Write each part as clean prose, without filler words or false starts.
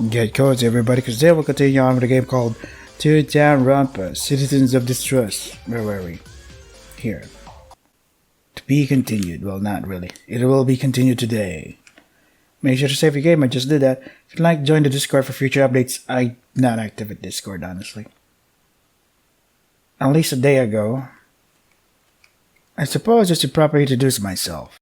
Get codes, everybody, because today we'll continue on with a game called ToontownRonpa, Citizens of Distrust. Where were we? Here. To be continued. Well, not really. It will be continued today. Make sure to save your game. I just did that. If you'd like to join the Discord for future updates, I'm not active at Discord, honestly. At least a day ago. I suppose I should properly introduce myself.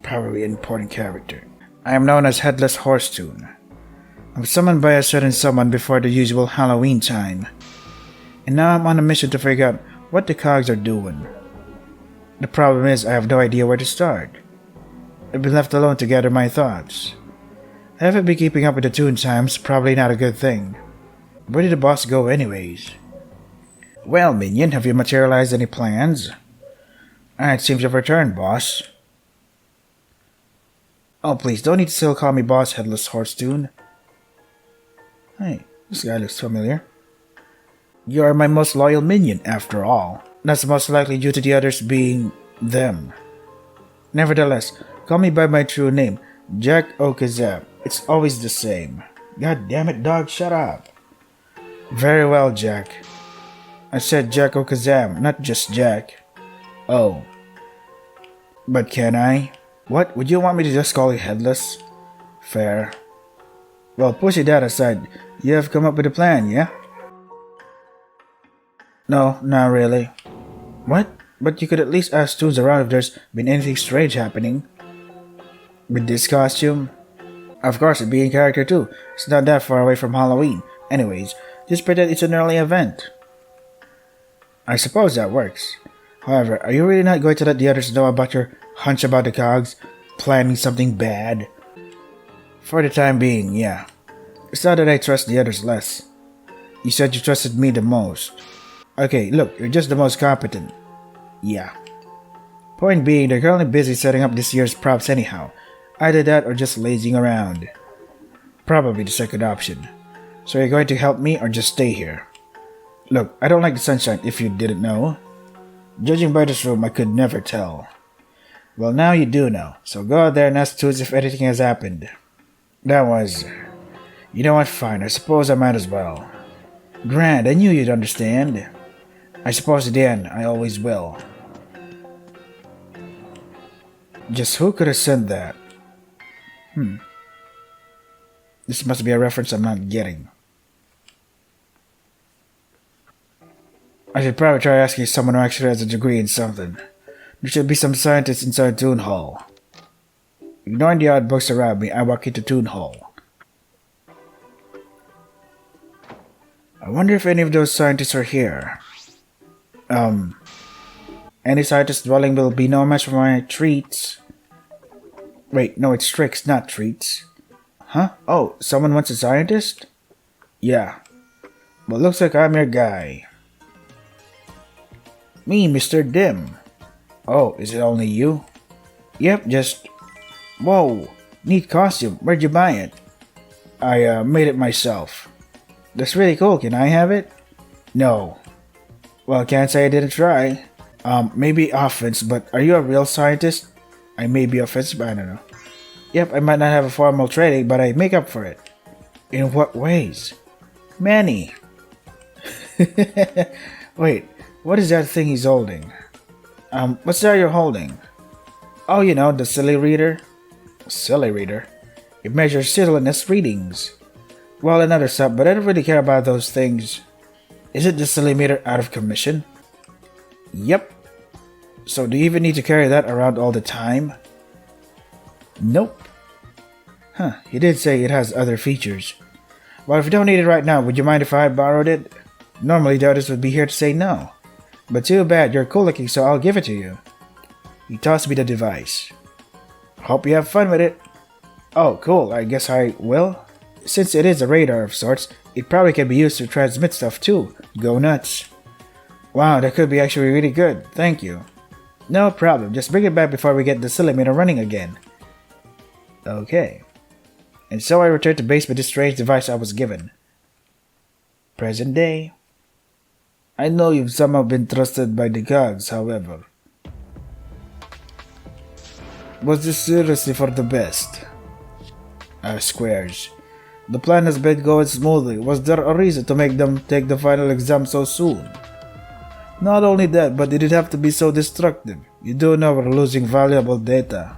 Probably an important character. I am known as Headless Horse-Toon. I was summoned by a certain someone before the usual Halloween time. And now I'm on a mission to figure out what the cogs are doing. The problem is I have no idea where to start. I've been left alone to gather my thoughts. I haven't been keeping up with the Toon times, probably not a good thing. Where did the boss go anyways? Well, minion, have you materialized any plans? It seems you've returned, boss. Oh, please, don't need to still call me boss, Headless Horse-Toon. Hey, this guy looks familiar. You are my most loyal minion, after all. That's most likely due to the others being them. Nevertheless, call me by my true name, Jack Okazab. It's always the same. God damn it, dog, shut up. Very well, Jack. I said Jack Okazam, not just Jack. Oh. But can I? What? Would you want me to just call you Headless? Fair. Well, pushing that aside, you have come up with a plan, yeah? No, not really. What? But you could at least ask Toons around if there's been anything strange happening. With this costume? Of course, it'd be in character too. It's not that far away from Halloween. Anyways, just pretend it's an early event. I suppose that works. However, are you really not going to let the others know about your hunch about the cogs? Planning something bad? For the time being, yeah. It's not that I trust the others less. You said you trusted me the most. Okay, look, you're just the most competent. Yeah. Point being, they're currently busy setting up this year's props anyhow. Either that or just lazing around. Probably the second option. So you're going to help me or just stay here? Look, I don't like the sunshine if you didn't know. Judging by this room, I could never tell. Well, now you do know, so go out there and ask Toons if anything has happened. That was... You know what, fine, I suppose I might as well. Grand, I knew you'd understand. I suppose at the end, I always will. Just who could have sent that? This must be a reference I'm not getting. I should probably try asking someone who actually has a degree in something. There should be some scientists inside Toon Hall. Ignoring the odd books around me, I walk into Toon Hall. I wonder if any of those scientists are here. Any scientist dwelling will be no match for my treats. Wait, no, it's tricks, not treats. Huh? Oh, someone wants a scientist? Yeah. Well, looks like I'm your guy. Me, Mr. Dim. Oh, is it only you? Yep, just... Whoa, neat costume. Where'd you buy it? I made it myself. That's really cool. Can I have it? No. Well, can't say I didn't try. Maybe offense, but are you a real scientist? I may be offensive, but I don't know. Yep, I might not have a formal training, but I make up for it. In what ways? Many. Wait, what is that thing he's holding? What's that you're holding? Oh, you know, the silly reader. Silly reader? It measures silliness readings. Well, another stuff, but I don't really care about those things. Is it the silly meter out of commission? Yep. So do you even need to carry that around all the time? Nope. Huh, he did say it has other features. Well, if you don't need it right now, would you mind if I borrowed it? Normally the others would be here to say no. But too bad, you're cool looking, so I'll give it to you. He tossed me the device. Hope you have fun with it. Oh, cool, I guess I will. Since it is a radar of sorts, it probably can be used to transmit stuff too. Go nuts. Wow, that could be actually really good. Thank you. No problem, just bring it back before we get the silly meter running again. Okay. And so I returned to base with this strange device I was given. Present day. I know you've somehow been trusted by the gods, however. Was this seriously for the best? Squares. The plan has been going smoothly. Was there a reason to make them take the final exam so soon? Not only that, but did it have to be so destructive? You do know we're losing valuable data.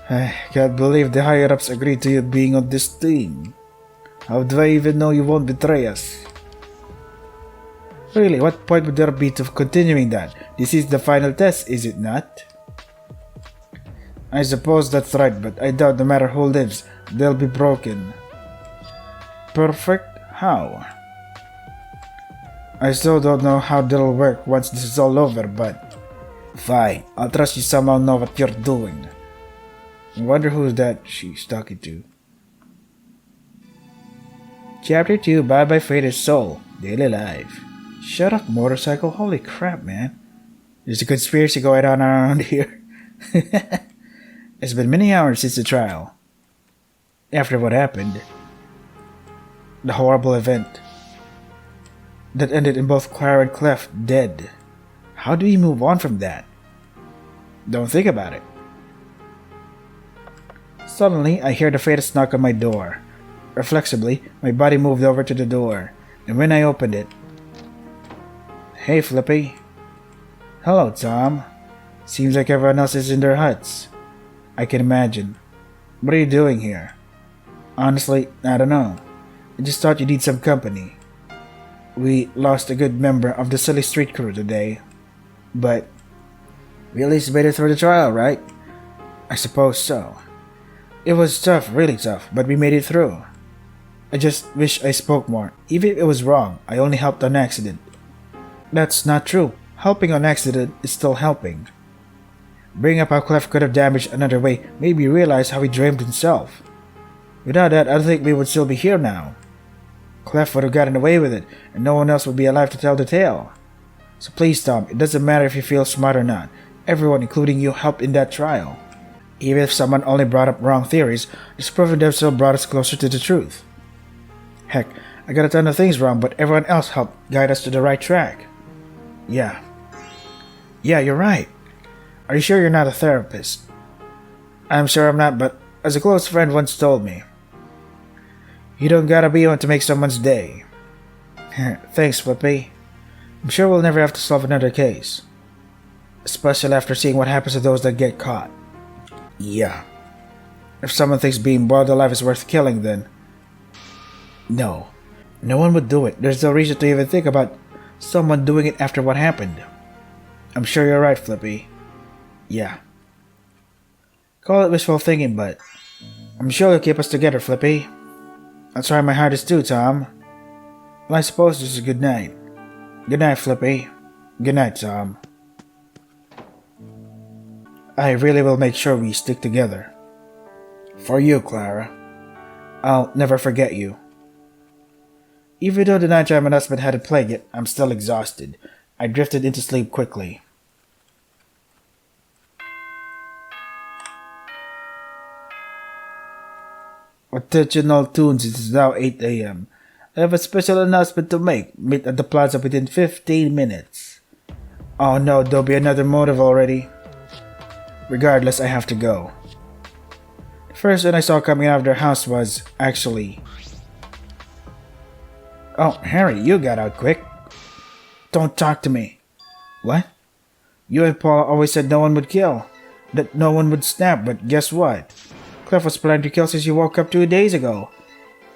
I can't believe the higher-ups agreed to you being on this team. How do I even know you won't betray us? Really, what point would there be to continuing that? This is the final test, is it not? I suppose that's right, but I doubt no matter who lives, they'll be broken. Perfect? How? I still don't know how that'll work once this is all over, but... Fine, I'll trust you somehow know what you're doing. I wonder who's that she's talking to. Chapter 2, Bye-Bye Faded Soul, Daily Life. Shut up, motorcycle. Holy crap, man. There's a conspiracy going on around here. It's been many hours since the trial. After what happened. The horrible event. That ended in both Clara and Clef dead. How do we move on from that? Don't think about it. Suddenly, I hear the faintest knock on my door. Reflexively, my body moved over to the door, and when I opened it... Hey, Flippy. Hello, Tom. Seems like everyone else is in their huts. I can imagine. What are you doing here? Honestly, I don't know. I just thought you need some company. We lost a good member of the silly street crew today. But we at least made it through the trial, right? I suppose so. It was tough, really tough, but we made it through. I just wish I spoke more. Even if it was wrong, I only helped on accident. That's not true. Helping on accident is still helping. Bringing up how Clef could have damaged another way made me realize how he dreamed himself. Without that, I don't think we would still be here now. Clef would have gotten away with it, and no one else would be alive to tell the tale. So please, Tom, it doesn't matter if you feel smart or not. Everyone, including you, helped in that trial. Even if someone only brought up wrong theories, just proving them still brought us closer to the truth. Heck, I got a ton of things wrong, but everyone else helped guide us to the right track. Yeah, you're right. Are you sure you're not a therapist? I'm sure I'm not, but as a close friend once told me, you don't gotta be one to make someone's day. Thanks, Flippy. I'm sure we'll never have to solve another case. Especially after seeing what happens to those that get caught. Yeah. If someone thinks being boiled alive is worth killing, then... No. No one would do it. There's no reason to even think about someone doing it after what happened. I'm sure you're right, Flippy. Yeah. Call it wishful thinking, but... I'm sure you'll keep us together, Flippy. I'll try my hardest too, Tom. Well, I suppose this is good night. Good night, Flippy. Good night, Tom. I really will make sure we stick together. For you, Clara. I'll never forget you. Even though the nighttime announcement hadn't played yet, I'm still exhausted. I drifted into sleep quickly. Attention all Toons, it is now 8 a.m. I have a special announcement to make. Meet at the plaza within 15 minutes. Oh no, there'll be another motive already. Regardless, I have to go. The first one I saw coming out of their house was, actually... Oh, Harry, you got out quick. Don't talk to me. What? You and Paul always said no one would kill. That no one would snap, but guess what? Clef was planning to kill since you woke up 2 days ago.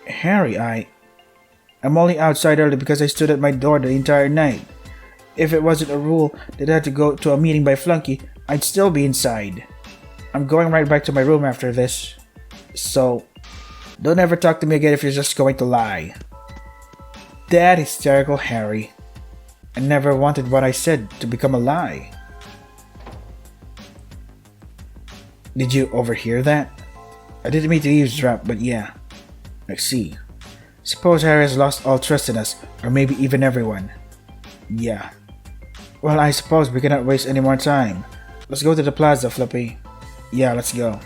Harry, I'm only outside early because I stood at my door the entire night. If it wasn't a rule that I had to go to a meeting by flunky, I'd still be inside. I'm going right back to my room after this. So, don't ever talk to me again if you're just going to lie. That hysterical Harry. I never wanted what I said to become a lie. Did you overhear that? I didn't mean to eavesdrop, but yeah. I see. Suppose Harry has lost all trust in us, or maybe even everyone. Yeah. Well, I suppose we cannot waste any more time. Let's go to the plaza, Flippy. Yeah, let's go.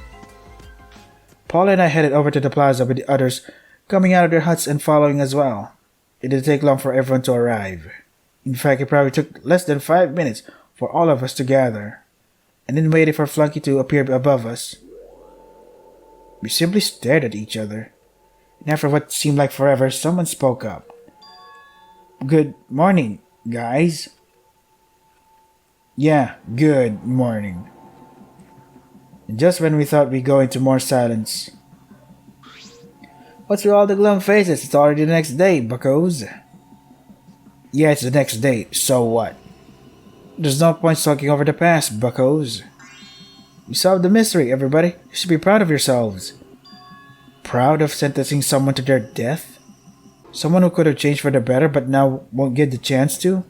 Paul and I headed over to the plaza with the others coming out of their huts and following as well. It didn't take long for everyone to arrive. In fact, it probably took less than 5 minutes for all of us to gather, and then waited for Flunky to appear above us. We simply stared at each other, and after what seemed like forever, someone spoke up. Good morning, guys. Yeah, good morning. And just when we thought we'd go into more silence. What's with all the glum faces? It's already the next day, buckos. Yeah, it's the next day, so what? There's no point sulking over the past, buckos. We solved the mystery, everybody. You should be proud of yourselves. Proud of sentencing someone to their death? Someone who could have changed for the better but now won't get the chance to?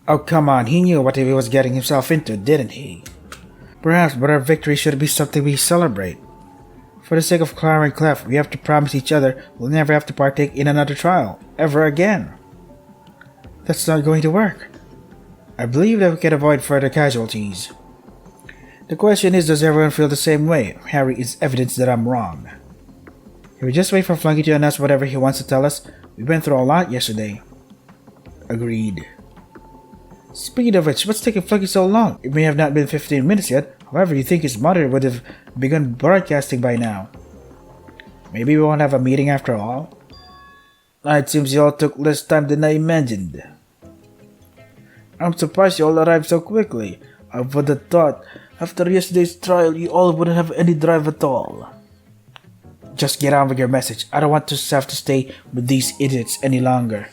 Oh, come on, he knew what he was getting himself into, didn't he? Perhaps, but our victory should be something we celebrate. For the sake of Clara and Clef, we have to promise each other we'll never have to partake in another trial, ever again. That's not going to work. I believe that we can avoid further casualties. The question is, does everyone feel the same way? Harry is evidence that I'm wrong. If we just wait for Flunky to announce whatever he wants to tell us, we went through a lot yesterday. Agreed. Speaking of which, what's taking Flunky so long? It may have not been 15 minutes yet, however you think his mother would have begun broadcasting by now. Maybe we won't have a meeting after all? It seems you all took less time than I imagined. I'm surprised you all arrived so quickly. I would have thought, after yesterday's trial, you all wouldn't have any drive at all. Just get on with your message. I don't want to have to stay with these idiots any longer.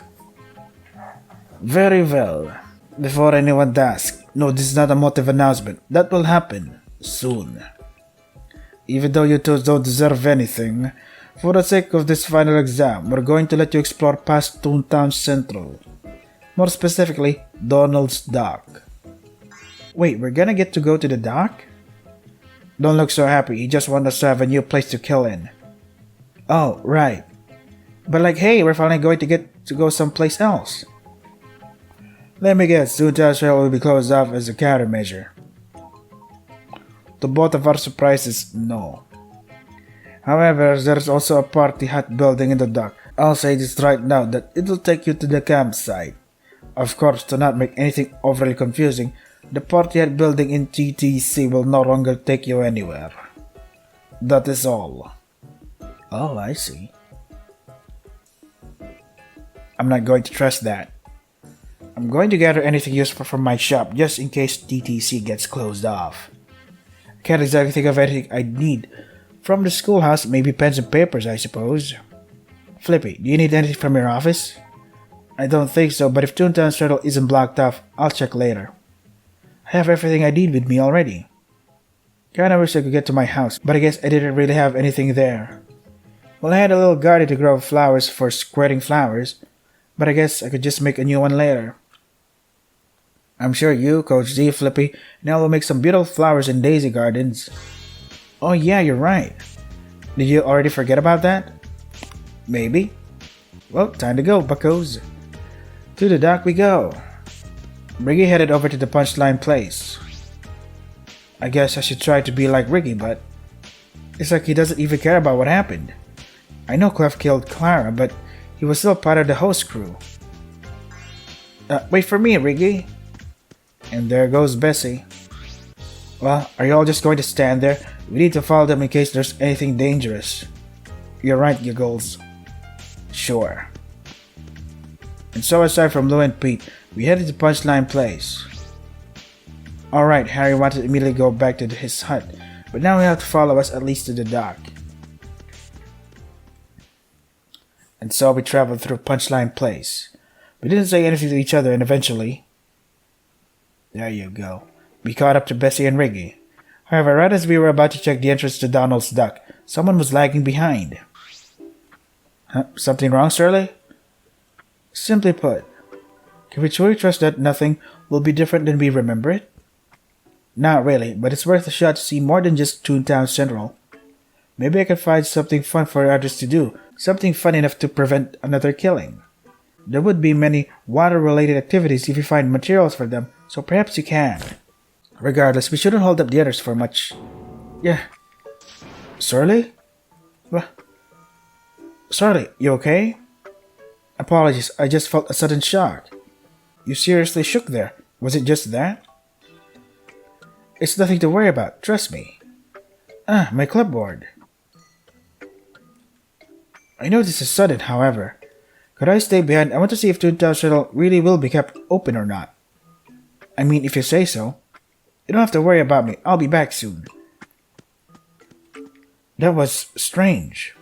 Very well. Before anyone asks, no, this is not a motive announcement. That will happen soon. Even though you two don't deserve anything, for the sake of this final exam, we're going to let you explore past Toontown Central. More specifically, Donald's Dock. Wait, we're gonna get to go to the dock? Don't look so happy, he just wants us to have a new place to kill in. Oh, right. But like, hey, we're finally going to get to go someplace else. Let me guess, Toontown Central will be closed off as a countermeasure. To both of our surprises, no. However, there's also a party hut building in the dock. I'll say this right now that it'll take you to the campsite. Of course, to not make anything overly confusing, the party hut building in TTC will no longer take you anywhere. That is all. Oh, I see. I'm not going to trust that. I'm going to gather anything useful from my shop just in case TTC gets closed off. I can't exactly think of anything I'd need. From the schoolhouse, maybe pens and papers, I suppose. Flippy, do you need anything from your office? I don't think so, but if Toontown Central isn't blocked off, I'll check later. I have everything I need with me already. Kinda wish I could get to my house, but I guess I didn't really have anything there. Well, I had a little garden to grow flowers for squirting flowers, but I guess I could just make a new one later. I'm sure you, Coach Z, Flippy, and I will make some beautiful flowers in daisy gardens. Oh yeah, you're right. Did you already forget about that? Maybe. Well, time to go, buckos. To the dock we go. Riggy headed over to the punchline place. I guess I should try to be like Riggy, but it's like he doesn't even care about what happened. I know Clef killed Clara, but he was still part of the host crew. Wait for me, Riggy. And there goes Bessie. Well, are you all just going to stand there? We need to follow them in case there's anything dangerous. You're right, Giggles. Sure. And so aside from Lou and Pete, we headed to Punchline Place. Alright, Harry wanted to immediately go back to his hut, but now he have to follow us at least to the dock. And so we traveled through Punchline Place. We didn't say anything to each other, and eventually... There you go. We caught up to Bessie and Riggy. However, right as we were about to check the entrance to Donald's Dock, someone was lagging behind. Huh? Something wrong, Shirley? Simply put, can we truly trust that nothing will be different than we remember it? Not really, but it's worth a shot to see more than just Toontown Central. Maybe I can find something fun for others to do, something fun enough to prevent another killing. There would be many water-related activities if you find materials for them, so perhaps you can. Regardless, we shouldn't hold up the others for much. Yeah. Shirley? What? Shirley, you okay? Apologies, I just felt a sudden shock. You seriously shook there. Was it just that? It's nothing to worry about, trust me. Ah, my clipboard. I know this is sudden, however. Could I stay behind? I want to see if Toontown Shuttle really will be kept open or not. I mean, if you say so. You don't have to worry about me. I'll be back soon. That was strange.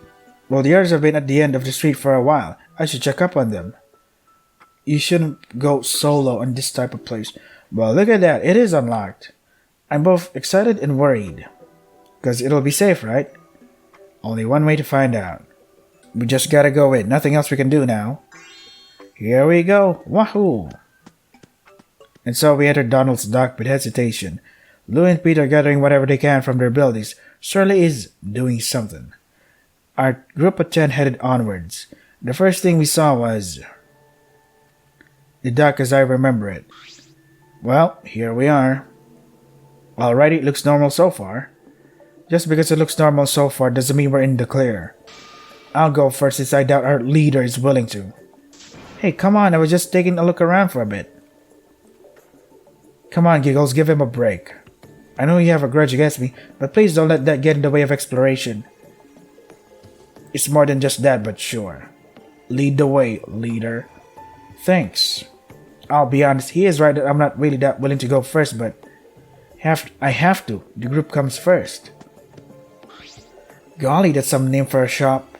Well, the others have been at the end of the street for a while. I should check up on them. You shouldn't go solo in this type of place. Well, look at that. It is unlocked. I'm both excited and worried. Because it'll be safe, right? Only one way to find out. We just gotta go in. Nothing else we can do now. Here we go. Wahoo! And so we entered Donald's dock with hesitation. Lou and Pete are gathering whatever they can from their buildings. Shirley is doing something. Our group of 10 headed onwards. The first thing we saw was the dock as I remember it. Well, here we are. Alrighty, it looks normal so far. Just because it looks normal so far doesn't mean we're in the clear. I'll go first since I doubt our leader is willing to. Hey, come on, I was just taking a look around for a bit. Come on, Giggles, give him a break. I know you have a grudge against me, but please don't let that get in the way of exploration. It's more than just that, but sure. Lead the way, leader. Thanks. I'll be honest, he is right that I'm not really that willing to go first, but I have to. The group comes first. Golly, that's some name for a shop.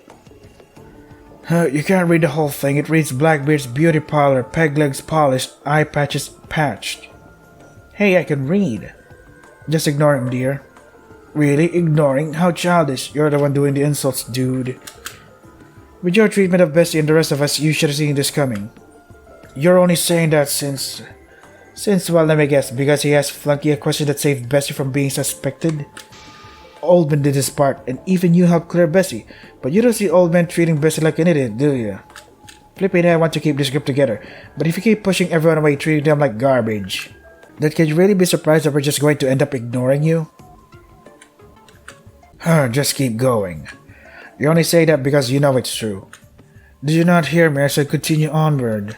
You can't read the whole thing. It reads Blackbeard's Beauty Parlor, peg legs polished, eye patches patched. Hey, I can read. Just ignore him, dear. Really? Ignoring? How childish. You're the one doing the insults, dude. With your treatment of Bessie and the rest of us, you should have seen this coming. You're only saying that since, well, let me guess, because he asked Flunky a question that saved Bessie from being suspected? Old Man did his part, and even you helped clear Bessie, but you don't see Old Man treating Bessie like an idiot, do you? Flippy and I want to keep this group together, but if you keep pushing everyone away, treating them like garbage, then can you really be surprised that we're just going to end up ignoring you? Just keep going. You only say that because you know it's true. Did you not hear me? I said continue onward.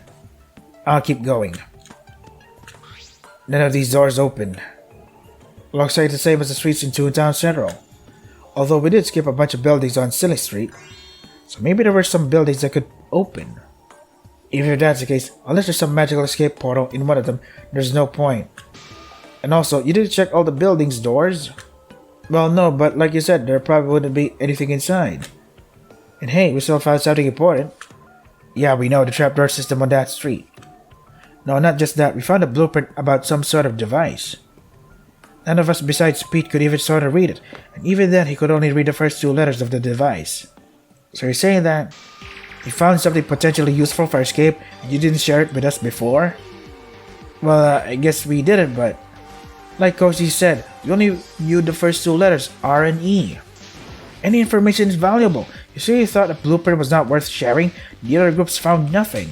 I'll keep going. None of these doors open. Looks like the same as the streets in Toontown Central. Although we did skip a bunch of buildings on Silly Street. So maybe there were some buildings that could open. Even if that's the case, unless there's some magical escape portal in one of them, there's no point. And also, you didn't check all the buildings' doors? Well, no, but like you said, there probably wouldn't be anything inside. And hey, we still found something important. Yeah, we know the trapdoor system on that street. No, not just that, we found a blueprint about some sort of device. None of us besides Pete could even sort of read it, and even then he could only read the first two letters of the device. So you're saying that you found something potentially useful for escape and you didn't share it with us before? Well, I guess we didn't, but like Cozy said, we only viewed the first two letters, R and E. Any information is valuable. You say you thought the blueprint was not worth sharing, the other groups found nothing.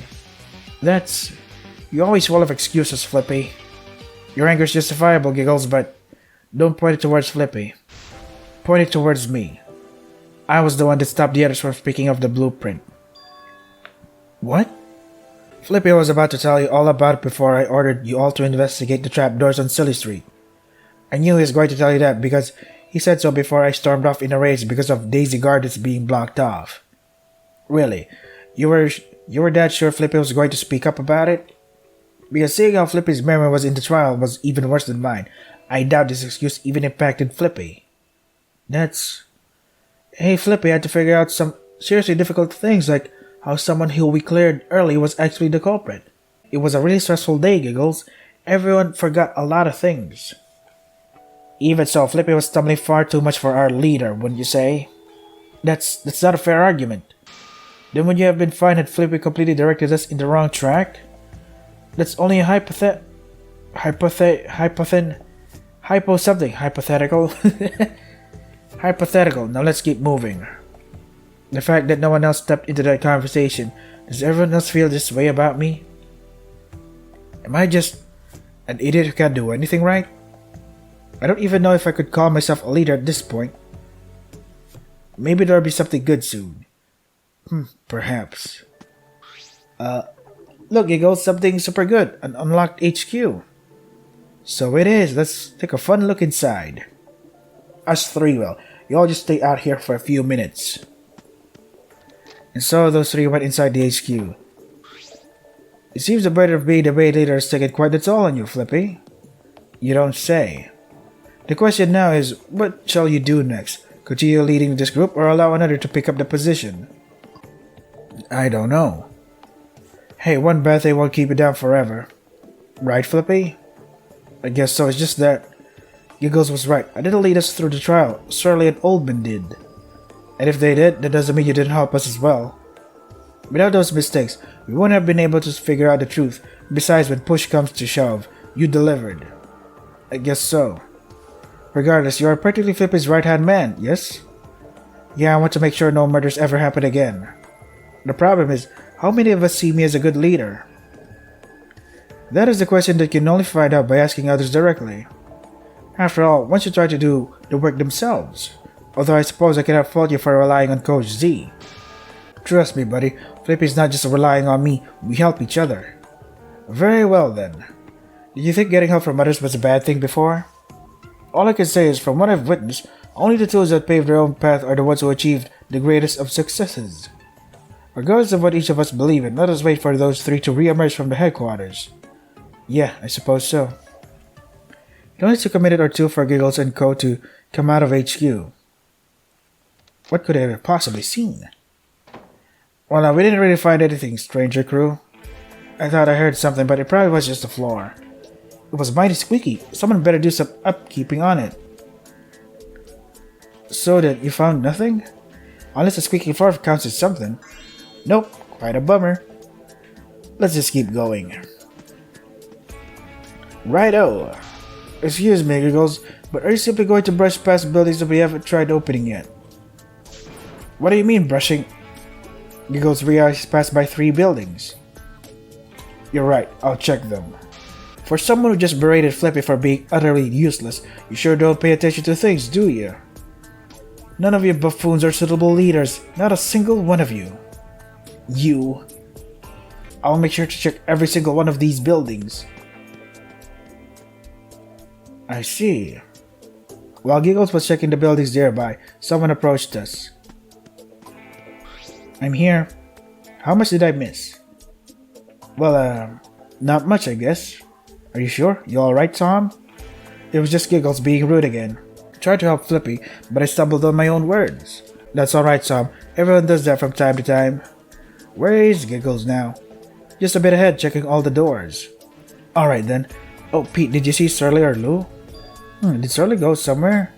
You're always full of excuses, Flippy. Your anger is justifiable, Giggles, but don't point it towards Flippy. Point it towards me. I was the one that stopped the others from speaking of the blueprint. What? Flippy was about to tell you all about it before I ordered you all to investigate the trapdoors on Silly Street. I knew he was going to tell you that because he said so before I stormed off in a rage because of Daisy Gardens being blocked off. Really? You were that sure Flippy was going to speak up about it? Because seeing how Flippy's memory was in the trial was even worse than mine, I doubt this excuse even impacted Flippy. Hey, Flippy had to figure out some seriously difficult things like how someone who we cleared early was actually the culprit. It was a really stressful day, Giggles. Everyone forgot a lot of things. Even so, Flippy was stumbling far too much for our leader, wouldn't you say? That's not a fair argument. Then would you have been fine had Flippy completely directed us in the wrong track? That's only a hypothetical. Hypothetical. Now let's keep moving. The fact that no one else stepped into that conversation, does everyone else feel this way about me? Am I just an idiot who can't do anything right? I don't even know if I could call myself a leader at this point. Maybe there'll be something good soon. Perhaps. Look, Giggles, something super good. An unlocked HQ. So it is. Let's take a fun look inside. Us three will. You all just stay out here for a few minutes. and so those three went inside the HQ. It seems the burden of being the main leader has taken quite a toll on you, Flippy. You don't say. The question now is, what shall you do next? Continue leading this group or allow another to pick up the position? I don't know. Hey, one bad thing won't keep you down forever. Right, Flippy? I guess so, it's just that Giggles was right. I didn't lead us through the trial. Surly and Oldman did. And if they did, that doesn't mean you didn't help us as well. Without those mistakes, we wouldn't have been able to figure out the truth. Besides, when push comes to shove, you delivered. I guess so. Regardless, you are practically Flippy's right-hand man, yes? Yeah, I want to make sure no murders ever happen again. The problem is, how many of us see me as a good leader? That is the question that you can only find out by asking others directly. After all, once you try to do the work themselves. Although I suppose I cannot fault you for relying on Coach Z. Trust me, buddy, Flippy's not just relying on me, we help each other. Very well then. Did you think getting help from others was a bad thing before? All I can say is, from what I've witnessed, only the tools that pave their own path are the ones who achieved the greatest of successes. Regardless of what each of us believe in, let us wait for those three to re-emerge from the headquarters. Yeah, I suppose so. It only took a minute or two for Giggles and Co. to come out of HQ. What could they have possibly seen? Well, now, we didn't really find anything, Stranger Crew. I thought I heard something, but it probably was just the floor. It was mighty squeaky. Someone better do some upkeeping on it. So that you found nothing? Unless the squeaky floor counts as something. Nope, quite a bummer. Let's just keep going. Righto. Excuse me, Giggles, but are you simply going to brush past buildings that we haven't tried opening yet? What do you mean, brushing? Giggles realized he's passed by 3 buildings. You're right, I'll check them. For someone who just berated Flippy for being utterly useless, you sure don't pay attention to things, do you? None of you buffoons are suitable leaders, not a single one of you. You. I'll make sure to check every single one of these buildings. I see. While Giggles was checking the buildings nearby, someone approached us. I'm here. How much did I miss? Well, not much, I guess. Are you sure? You alright, Tom? It was just Giggles being rude again. I tried to help Flippy, but I stumbled on my own words. That's alright, Tom. Everyone does that from time to time. Where is Giggles now? Just a bit ahead, checking all the doors. Alright then. Oh, Pete, did you see Surly or Lou? Did Surly go somewhere?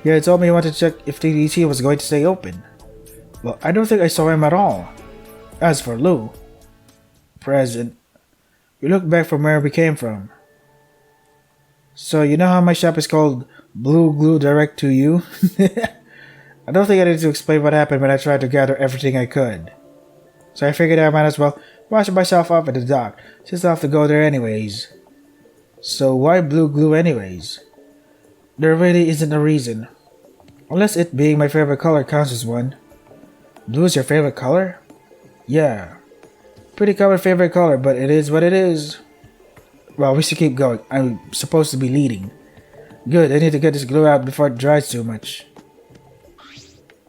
Yeah, he told me he wanted to check if the DC was going to stay open. Well, I don't think I saw him at all. As for Lou... Present. We looked back from where we came from. So, you know how my shop is called Blue Glue Direct to You? I don't think I need to explain what happened when I tried to gather everything I could. So I figured I might as well wash myself off at the dock, since I'll have to go there anyways. So why blue glue anyways? There really isn't a reason. Unless it being my favorite color counts as one. Blue is your favorite color? Yeah. Pretty common favorite color, but it is what it is. Well, we should keep going. I'm supposed to be leading. Good, I need to get this glue out before it dries too much.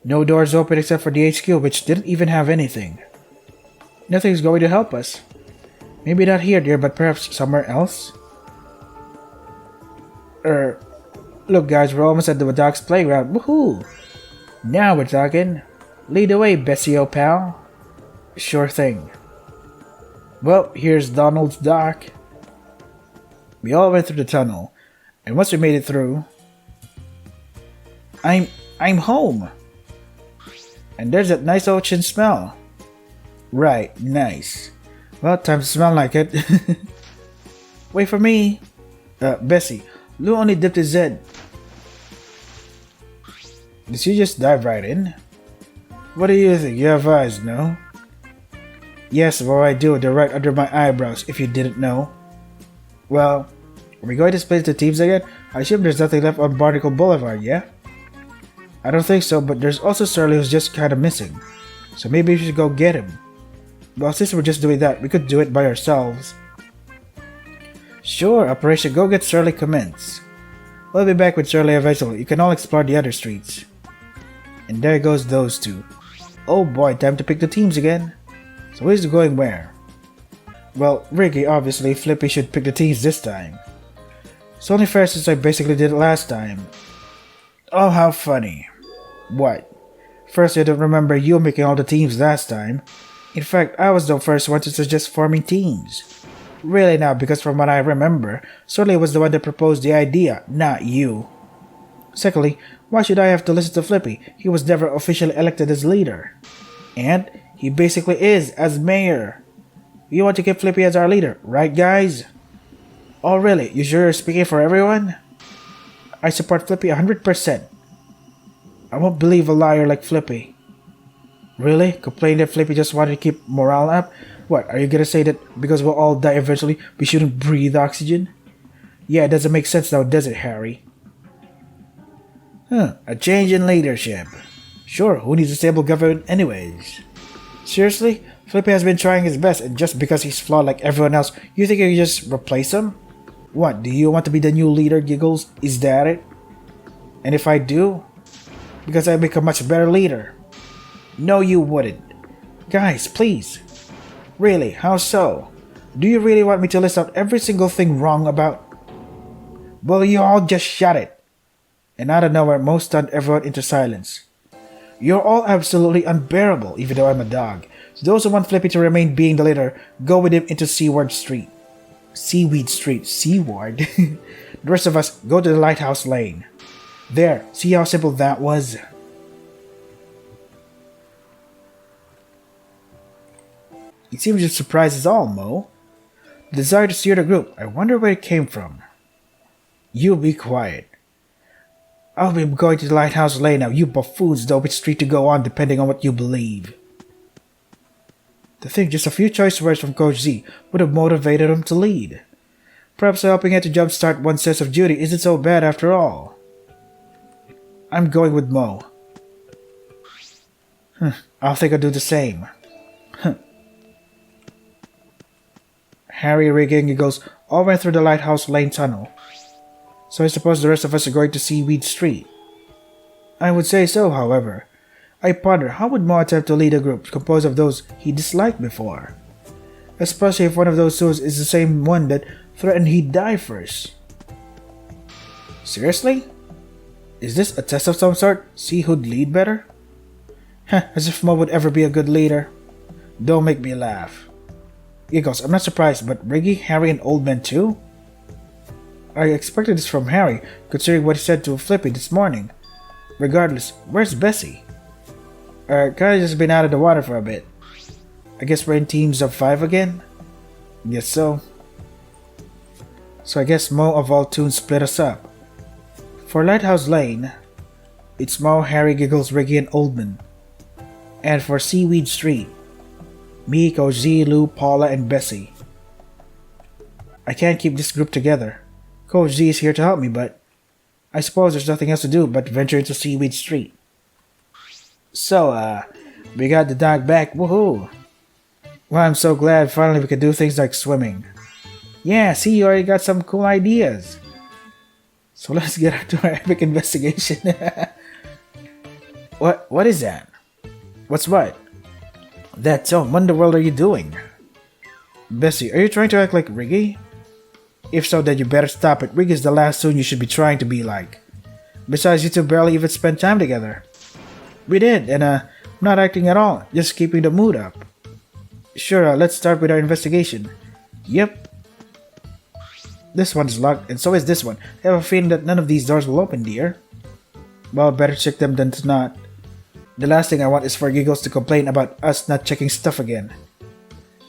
No doors open except for the HQ, which didn't even have anything. Nothing's going to help us. Maybe not here, dear, but perhaps somewhere else? Look guys, we're almost at the dock's playground. Woohoo! Now we're talking. Lead the way, Bessie, oh pal. Sure thing. Well, here's Donald's dock. We all went through the tunnel, and once we made it through... I'm home! And there's that nice ocean smell. Right, nice. Well, time to smell like it. Wait for me. Bessie, Lou only dipped his head. Did she just dive right in? What do you think? You have eyes, no? Yes, well I do. They're right under my eyebrows, if you didn't know. Well, are we going to split the teams again? I assume there's nothing left on Barnacle Boulevard, yeah? I don't think so, but there's also Surly who's just kinda missing. So maybe we should go get him. Well, since we're just doing that, we could do it by ourselves. Sure, Operation Go Get Surly commence. We'll be back with Surly eventually. You can all explore the other streets. And there goes those two. Oh boy, time to pick the teams again. So who's going where? Well, Ricky, obviously, Flippy should pick the teams this time. It's only fair since I basically did it last time. Oh, how funny. What? First, I don't remember you making all the teams last time. In fact, I was the first one to suggest forming teams. Really now, because from what I remember, Sully was the one that proposed the idea, not you. Secondly, why should I have to listen to Flippy? He was never officially elected as leader. And he basically is, as mayor. You want to keep Flippy as our leader, right guys? Oh really? You sure you're speaking for everyone? I support Flippy 100%. I won't believe a liar like Flippy. Really? Complain that Flippy just wanted to keep morale up? What, are you gonna say that because we'll all die eventually, we shouldn't breathe oxygen? Yeah, it doesn't make sense now, does it, Harry? A change in leadership. Sure, who needs a stable government anyways? Seriously? Flippy has been trying his best, and just because he's flawed like everyone else, you think you can just replace him? What, do you want to be the new leader, Giggles? Is that it? And if I do? Because I make a much better leader. No, you wouldn't. Guys, please. Really, how so? Do you really want me to list out every single thing wrong about... Well, you all just shut it. And out of nowhere, Mo stunned everyone into silence. You're all absolutely unbearable, even though I'm a dog. So those who want Flippy to remain being the leader, go with him into Seaward Street. Seaweed Street, Seaward? The rest of us, go to the Lighthouse Lane. There, see how simple that was? It seems you're surprised as all, Mo. The desire to steer the group, I wonder where it came from. You be quiet. I'll be going to the Lighthouse Lane now. You buffoons know which street to go on depending on what you believe. To think just a few choice words from Coach Z would have motivated him to lead. Perhaps helping him to jumpstart one's sense of duty isn't so bad after all. I'm going with Mo. I'll think I'll do the same. Harry, Ricky, and Giggles all went through the Lighthouse Lane tunnel. So I suppose the rest of us are going to Seaweed Street. I would say so, however. I ponder how would Mo attempt to lead a group composed of those he disliked before? Especially if one of those souls is the same one that threatened he'd die first. Seriously? Is this a test of some sort? See who'd lead better? As if Mo would ever be a good leader. Don't make me laugh. Giggles, I'm not surprised, but Riggy, Harry, and Old Man too? I expected this from Harry, considering what he said to Flippy this morning. Regardless, where's Bessie? Kinda just been out of the water for a bit. I guess we're in teams of 5 again? Guess so. So I guess Mo of all Toons split us up. For Lighthouse Lane, it's Mo, Harry, Giggles, Riggy, and Oldman. And for Seaweed Street, me, Coach Z, Lou, Paula, and Bessie. I can't keep this group together. Coach Z is here to help me, but I suppose there's nothing else to do but venture into Seaweed Street. So, we got the dog back, woohoo! Well, I'm so glad finally we can do things like swimming. Yeah, see, you already got some cool ideas. So let's get into our epic investigation. What is that? What's what? That tone, what in the world are you doing? Bessie, are you trying to act like Riggy? If so, then you better stop it. Riggy's the last Toon you should be trying to be like. Besides, you two barely even spent time together. We did, and not acting at all, just keeping the mood up. Sure, let's start with our investigation. Yep. This one's locked, and so is this one. I have a feeling that none of these doors will open, dear. Well, better check them than to not. The last thing I want is for Giggles to complain about us not checking stuff again.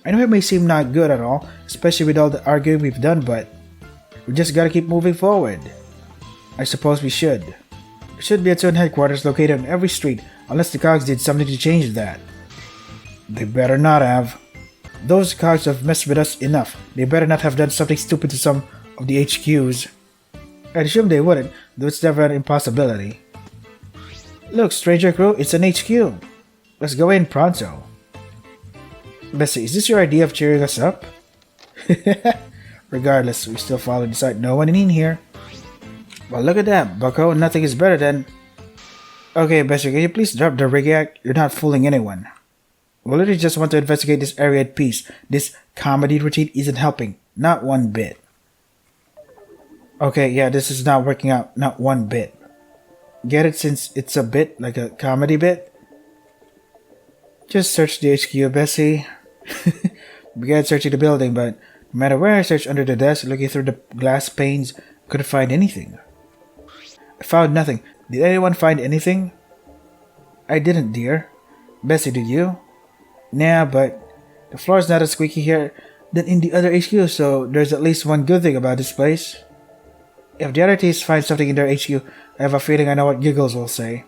I know it may seem not good at all, especially with all the arguing we've done, but we just gotta keep moving forward. I suppose we should. There should be a Toon headquarters located on every street, unless the cogs did something to change that. They better not have. Those cogs have messed with us enough. They better not have done something stupid to some of the HQs. I'd assume they wouldn't, though it's never an impossibility. Look, Stranger Crew, it's an HQ. Let's go in pronto. Bessie, is this your idea of cheering us up? Regardless, we still follow the site. No one in here. Well, look at that, bucko. Nothing is better than... Okay, Bessie, can you please drop the rig act? You're not fooling anyone. We literally just want to investigate this area at peace. This comedy routine isn't helping. Not one bit. Okay, yeah, this is not working out. Not one bit. Get it since it's a bit, like a comedy bit? Just search the HQ, Bessie. Began searching the building, but no matter where I searched under the desk, looking through the glass panes, couldn't find anything. I found nothing. Did anyone find anything? I didn't, dear. Bessie, did you? Nah, but the floor's not as squeaky here than in the other HQ, so there's at least one good thing about this place. If the other teams find something in their HQ, I have a feeling I know what Giggles will say.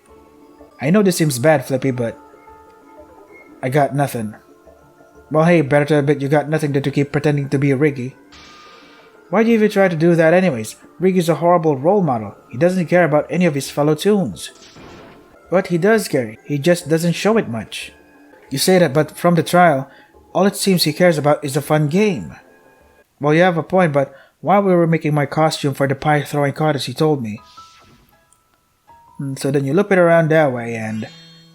I know this seems bad, Flippy, but I got nothing. Well, hey, better to admit you got nothing than to keep pretending to be a Riggy. Why'd you even try to do that anyways? Riggy's a horrible role model. He doesn't care about any of his fellow Toons. But he does care. He just doesn't show it much. You say that, but from the trial, all it seems he cares about is a fun game. Well, you have a point, but while we were making my costume for the pie-throwing contest, he told me. So then you loop it around that way, and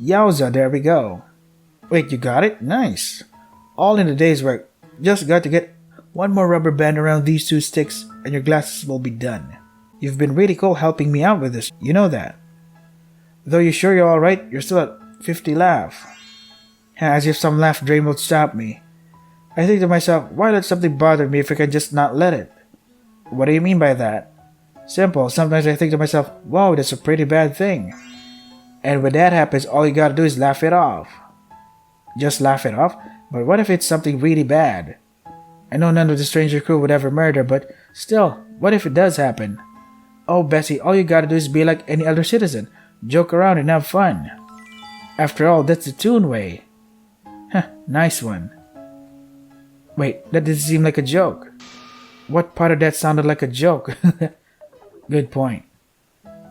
yowza, there we go. Wait, you got it? Nice. All in a day's work. Just got to get one more rubber band around these two sticks, and your glasses will be done. You've been really cool helping me out with this, you know that. Though you sure you're alright, you're still at 50 laugh. As if some laugh drain would stop me. I think to myself, why let something bother me if I can just not let it? What do you mean by that? Simple, sometimes I think to myself, wow, that's a pretty bad thing. And when that happens, all you gotta do is laugh it off. Just laugh it off? But what if it's something really bad? I know none of the stranger crew would ever murder, but still, what if it does happen? Oh, Bessie, all you gotta do is be like any other citizen. Joke around and have fun. After all, that's the Toon way. Nice one. Wait, that didn't seem like a joke. What part of that sounded like a joke? Good point.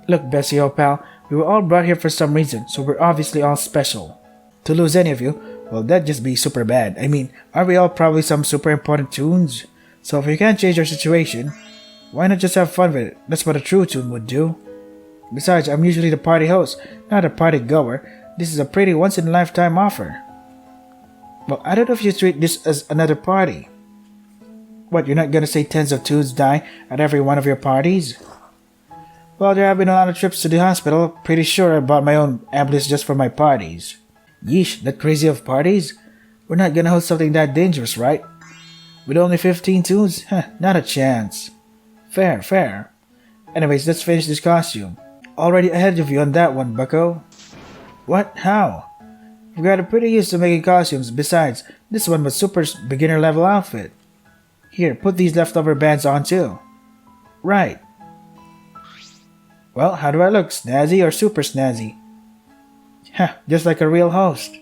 Look, Bessie, old pal, we were all brought here for some reason, so we're obviously all special. To lose any of you, well, that'd just be super bad. I mean, aren't we all probably some super important Toons? So if we can't change our situation, why not just have fun with it? That's what a true Toon would do. Besides, I'm usually the party host, not a party goer. This is a pretty once-in-a-lifetime offer. Well, I don't know if you treat this as another party. What, you're not gonna say tens of Toons die at every one of your parties? Well, there have been a lot of trips to the hospital. Pretty sure I bought my own ambulance just for my parties. Yeesh, that crazy of parties? We're not gonna host something that dangerous, right? With only 15 Toons? Not a chance. Fair, fair. Anyways, let's finish this costume. Already ahead of you on that one, bucko. What? How? I've got pretty used to making costumes. Besides, this one was super beginner level outfit. Here, put these leftover bands on too. Right. Well, how do I look? Snazzy or super snazzy? Just like a real host.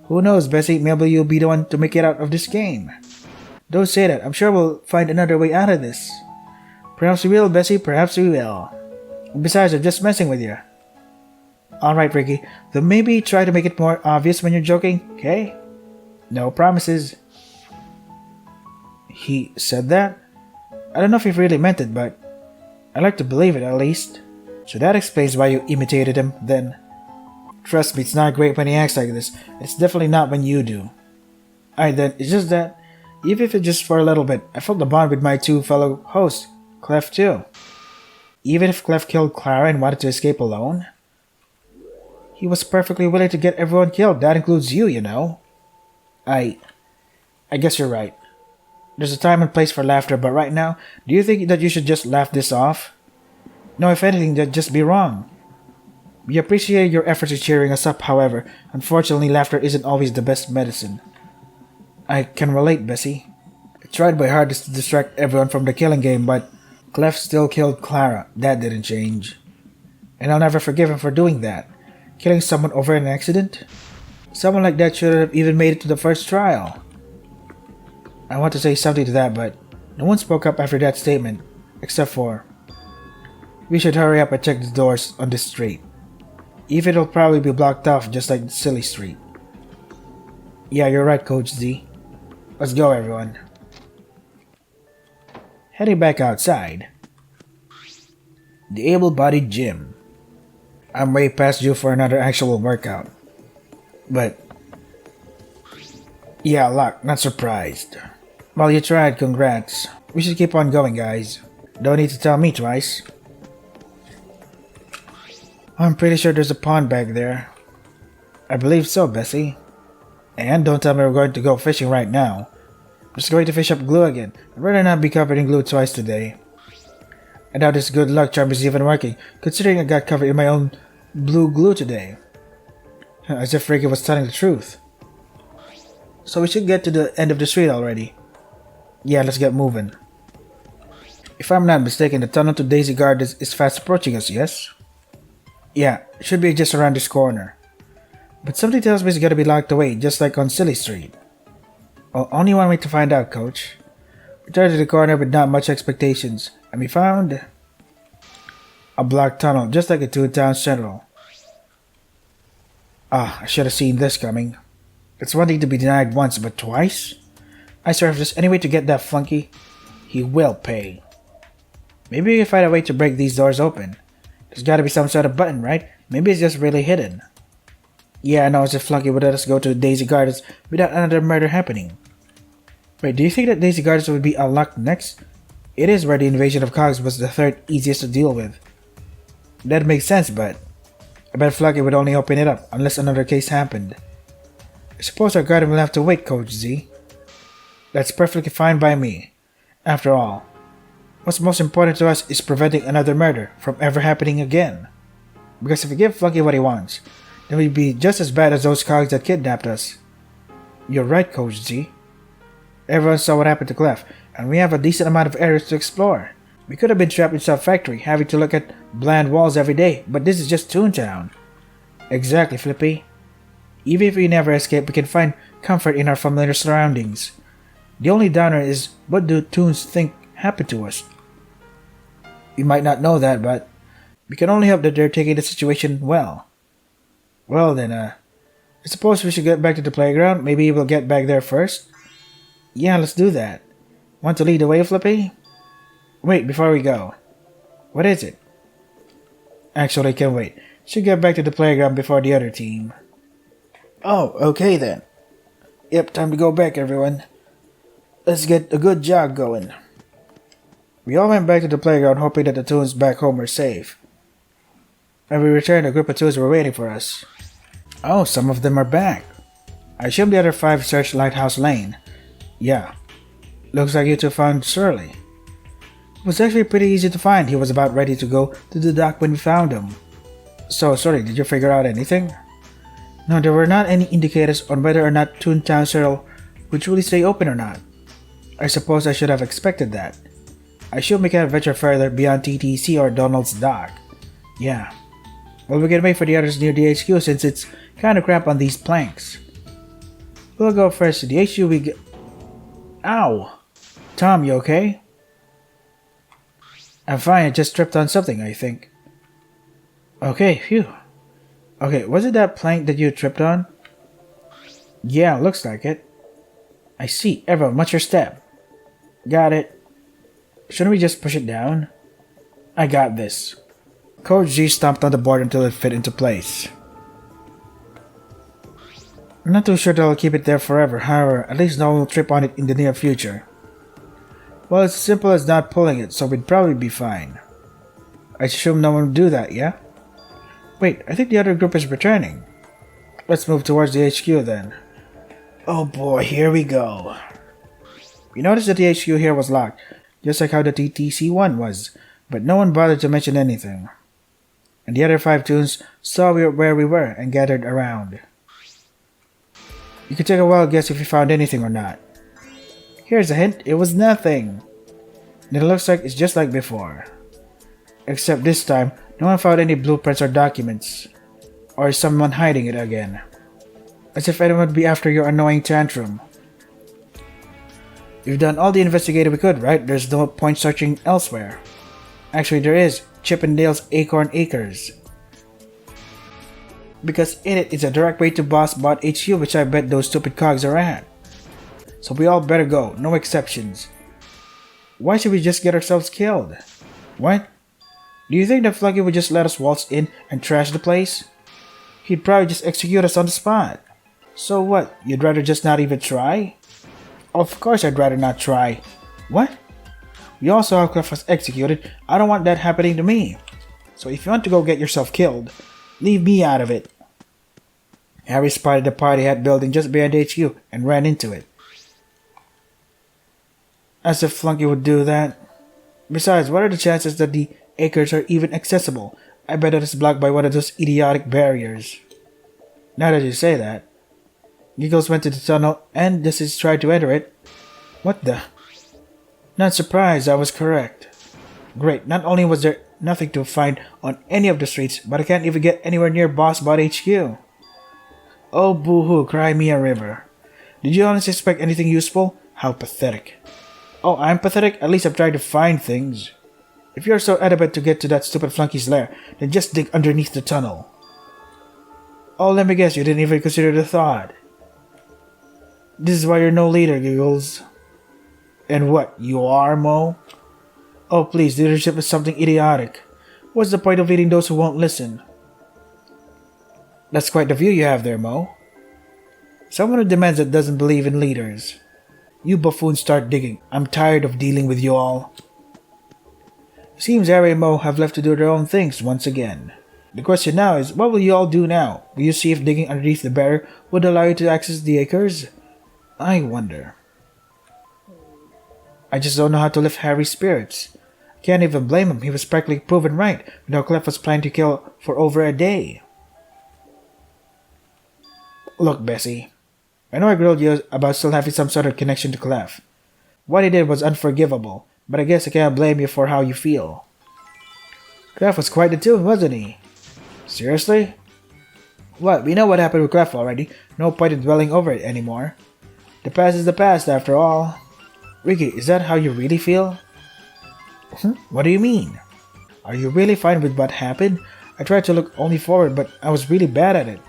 Who knows, Bessie, maybe you'll be the one to make it out of this game. Don't say that. I'm sure we'll find another way out of this. Perhaps we will, Bessie, perhaps we will. Besides, I'm just messing with you. Alright, Ricky, then maybe try to make it more obvious when you're joking, okay? No promises. He said that? I don't know if he really meant it, but I like to believe it at least. So that explains why you imitated him, then. Trust me, it's not great when he acts like this. It's definitely not when you do. Alright then, it's just that, even if it's just for a little bit, I felt the bond with my two fellow hosts, Clef too. Even if Clef killed Clara and wanted to escape alone, he was perfectly willing to get everyone killed. That includes you, you know. I guess you're right. There's a time and place for laughter, but right now, do you think that you should just laugh this off? No, if anything, that'd just be wrong. We appreciate your efforts in cheering us up, however, unfortunately laughter isn't always the best medicine. I can relate, Bessie. I tried my hardest to distract everyone from the killing game, but Clef still killed Clara. That didn't change. And I'll never forgive him for doing that. Killing someone over an accident? Someone like that should have even made it to the first trial. I want to say something to that, but no one spoke up after that statement, except for... We should hurry up and check the doors on this street. Even it'll probably be blocked off just like the silly street. Yeah, you're right, Coach Z. Let's go, everyone. Heading back outside. The able-bodied gym. I'm way past due for another actual workout. But yeah, luck, not surprised. Well, you tried, congrats. We should keep on going, guys. Don't need to tell me twice. I'm pretty sure there's a pond back there. I believe so, Bessie. And don't tell me we're going to go fishing right now. I'm just going to fish up glue again. I'd rather not be covered in glue twice today. I doubt this good luck charm is even working, considering I got covered in my own blue glue today. As if Ricky was telling the truth. So we should get to the end of the street already. Yeah, let's get moving. If I'm not mistaken, the tunnel to Daisy Gardens is fast approaching us, yes? Yeah, should be just around this corner. But something tells me it's gotta be locked away, just like on Silly Street. Well, only one way to find out, coach. We turned to the corner with not much expectations, and we found a blocked tunnel, just like a Toontown Central. Ah, I should have seen this coming. It's one thing to be denied once, but twice? I swear if there's any way to get that flunky, he will pay. Maybe we can find a way to break these doors open. There's gotta be some sort of button, right? Maybe it's just really hidden. Yeah, I know as if Flunky would let us go to Daisy Gardens without another murder happening. Wait, do you think that Daisy Gardens would be unlocked next? It is where the invasion of cogs was the third easiest to deal with. That makes sense, but I bet Flunky would only open it up unless another case happened. I suppose our garden will have to wait, Coach Z. That's perfectly fine by me. After all, what's most important to us is preventing another murder from ever happening again. Because if we give Flunky what he wants, then we'd be just as bad as those cogs that kidnapped us. You're right, Coach Z. Everyone saw what happened to Clef, and we have a decent amount of areas to explore. We could have been trapped inside a factory, having to look at bland walls every day, but this is just Toontown. Exactly, Flippy. Even if we never escape, we can find comfort in our familiar surroundings. The only downer is, what do Toons think happened to us? We might not know that, but we can only hope that they're taking the situation well. Well then, I suppose we should get back to the playground. Maybe we'll get back there first? Yeah, let's do that. Want to lead the way, Flippy? Wait, before we go. What is it? Actually, I can't wait. Should get back to the playground before the other team. Oh, okay then. Yep, time to go back, everyone. Let's get a good jog going. We all went back to the playground hoping that the Toons back home were safe. When we returned, a group of Toons were waiting for us. Oh, some of them are back. I assume the other 5 searched Lighthouse Lane. Yeah. Looks like you two found Surly. It was actually pretty easy to find. He was about ready to go to the dock when we found him. So, sorry, did you figure out anything? No, there were not any indicators on whether or not Toontown Central would truly stay open or not. I suppose I should have expected that. I assume we can't venture further beyond TTC or Donald's dock. Yeah. Well, we can wait for the others near the HQ since it's kinda cramped on these planks. We'll go first to the HQ we get. Ow! Tom, you okay? I'm fine, I just tripped on something, I think. Okay, phew. Okay, was it that plank that you tripped on? Yeah, looks like it. I see. Everyone, what's your step? Got it. Shouldn't we just push it down? I got this. Coach G stomped on the board until it fit into place. I'm not too sure that I'll keep it there forever, however, at least no one will trip on it in the near future. Well, it's as simple as not pulling it, so we'd probably be fine. I assume no one would do that, yeah? Wait, I think the other group is returning. Let's move towards the HQ then. Oh boy, here we go. We noticed that the HQ here was locked, just like how the TTC one was, but no one bothered to mention anything. And the other 5 Toons saw where we were and gathered around. You can take a wild guess if you found anything or not. Here's a hint, it was nothing. And it looks like it's just like before. Except this time, no one found any blueprints or documents. Or is someone hiding it again? As if anyone would be after your annoying tantrum. We've done all the investigating we could, right? There's no point searching elsewhere. Actually, there is. Chippendale's Acorn Acres. Because in it is a direct way to Boss Bot HQ, which I bet those stupid cogs are at. So we all better go, no exceptions. Why should we just get ourselves killed? What? Do you think that Flunky would just let us waltz in and trash the place? He'd probably just execute us on the spot. So what, you'd rather just not even try? Of course I'd rather not try. What? We also have Clef was executed. I don't want that happening to me. So if you want to go get yourself killed, leave me out of it. Harry spotted the party hat building just behind HQ and ran into it. As if Flunky would do that. Besides, what are the chances that the acres are even accessible? I bet it is blocked by one of those idiotic barriers. Now that you say that. Giggles went to the tunnel and just as he tried to enter it. What the? Not surprised, I was correct. Great, not only was there nothing to find on any of the streets, but I can't even get anywhere near Bossbot HQ. Oh boo-hoo, cry me a river. Did you honestly expect anything useful? How pathetic. Oh, I'm pathetic? At least I'm trying to find things. If you're so adamant to get to that stupid Flunky's lair, then just dig underneath the tunnel. Oh, let me guess, you didn't even consider the thought. This is why you're no leader, Giggles. And what, you are, Mo? Oh please, leadership is something idiotic. What's the point of leading those who won't listen? That's quite the view you have there, Mo. Someone who demands that doesn't believe in leaders. You buffoons start digging. I'm tired of dealing with you all. It seems Harry and Mo have left to do their own things once again. The question now is, what will you all do now? Will you see if digging underneath the barrier would allow you to access the acres? I wonder. I just don't know how to lift Harry's spirits. I can't even blame him. He was practically proven right when how Clef was planning to kill for over a day. Look, Bessie. I know I grilled you about still having some sort of connection to Clef. What he did was unforgivable, but I guess I can't blame you for how you feel. Clef was quite the tune, wasn't he? Seriously? What, we know what happened with Clef already. No point in dwelling over it anymore. The past is the past, after all. Ricky, is that how you really feel? What do you mean? Are you really fine with what happened? I tried to look only forward, but I was really bad at it.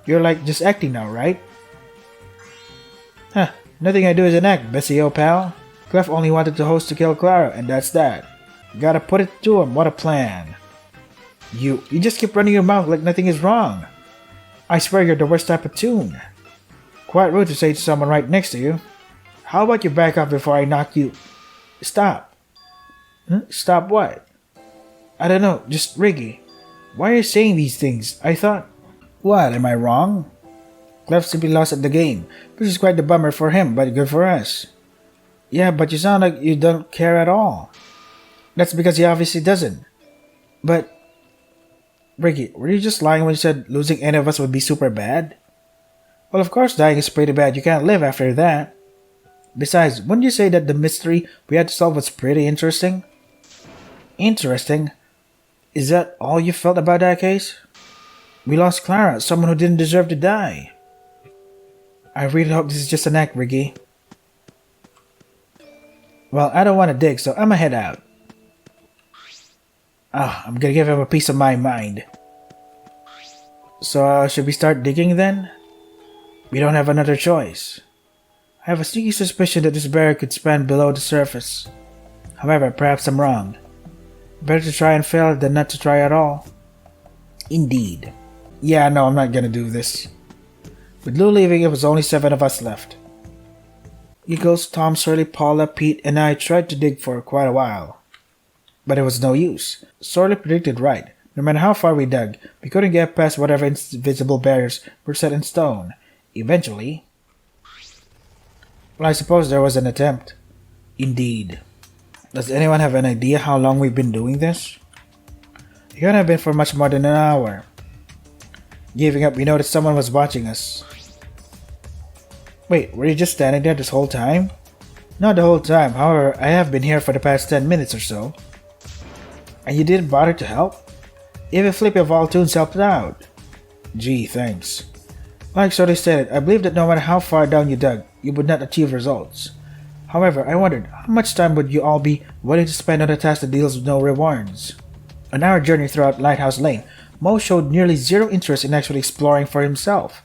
You're like just acting now, right? Huh, nothing I do is an act, Bessie, oh pal. Clef only wanted the host to kill Clara, and that's that. You gotta put it to him, what a plan. You just keep running your mouth like nothing is wrong. I swear you're the worst type of tune. Quite rude to say to someone right next to you. How about you back up before I knock you? Stop. Stop what? I don't know, just Riggy. Why are you saying these things? I thought... What, am I wrong? Clef simply lost at the game, which is quite the bummer for him, but good for us. Yeah, but you sound like you don't care at all. That's because he obviously doesn't. But... Riggy, were you just lying when you said losing any of us would be super bad? Well, of course dying is pretty bad, you can't live after that. Besides, wouldn't you say that the mystery we had to solve was pretty interesting? Interesting? Is that all you felt about that case? We lost Clara, someone who didn't deserve to die. I really hope this is just an act, Riggy. Well, I don't want to dig, so I'ma head out. I'm gonna give him a piece of my mind. So, should we start digging then? We don't have another choice. I have a sneaky suspicion that this barrier could span below the surface. However, perhaps I'm wrong. Better to try and fail than not to try at all. Indeed. Yeah, no, I'm not gonna do this. With Lou leaving, it was only 7 of us left. Eagles, Tom, Sorley, Paula, Pete, and I tried to dig for quite a while. But it was no use. Sorley predicted right. No matter how far we dug, we couldn't get past whatever invisible barriers were set in stone. Eventually... Well, I suppose there was an attempt. Indeed. Does anyone have an idea how long we've been doing this? It couldn't have been for much more than an hour. Giving up, we noticed someone was watching us. Wait, were you just standing there this whole time? Not the whole time, however, I have been here for the past 10 minutes or so. And you didn't bother to help? Even Flippy of all tunes helped out. Gee, thanks. Like Sorley stated, I believe that no matter how far down you dug, you would not achieve results. However, I wondered, how much time would you all be willing to spend on a task that deals with no rewards? On our journey throughout Lighthouse Lane, Mo showed nearly zero interest in actually exploring for himself.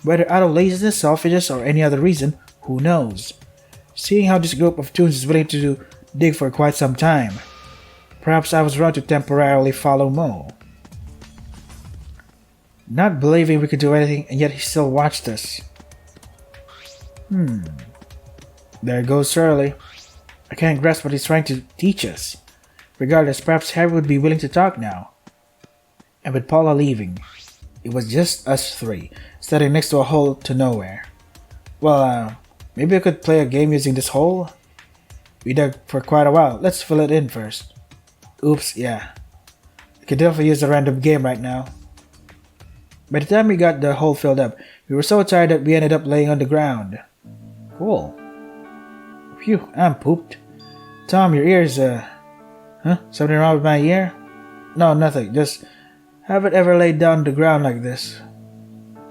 Whether out of laziness, selfishness, or any other reason, who knows? Seeing how this group of toons is willing to dig for quite some time. Perhaps I was wrong to temporarily follow Mo. Not believing we could do anything, and yet he still watched us. There goes Shirley. I can't grasp what he's trying to teach us. Regardless, perhaps Harry would be willing to talk now. And with Paula leaving, it was just us three, standing next to a hole to nowhere. Well, maybe I could play a game using this hole? We dug for quite a while. Let's fill it in first. Oops, yeah. I could definitely use a random game right now. By the time we got the hole filled up, we were so tired that we ended up laying on the ground. Cool. Phew, I'm pooped. Tom, your ears, something wrong with my ear? No, nothing. Just haven't ever laid down on the ground like this.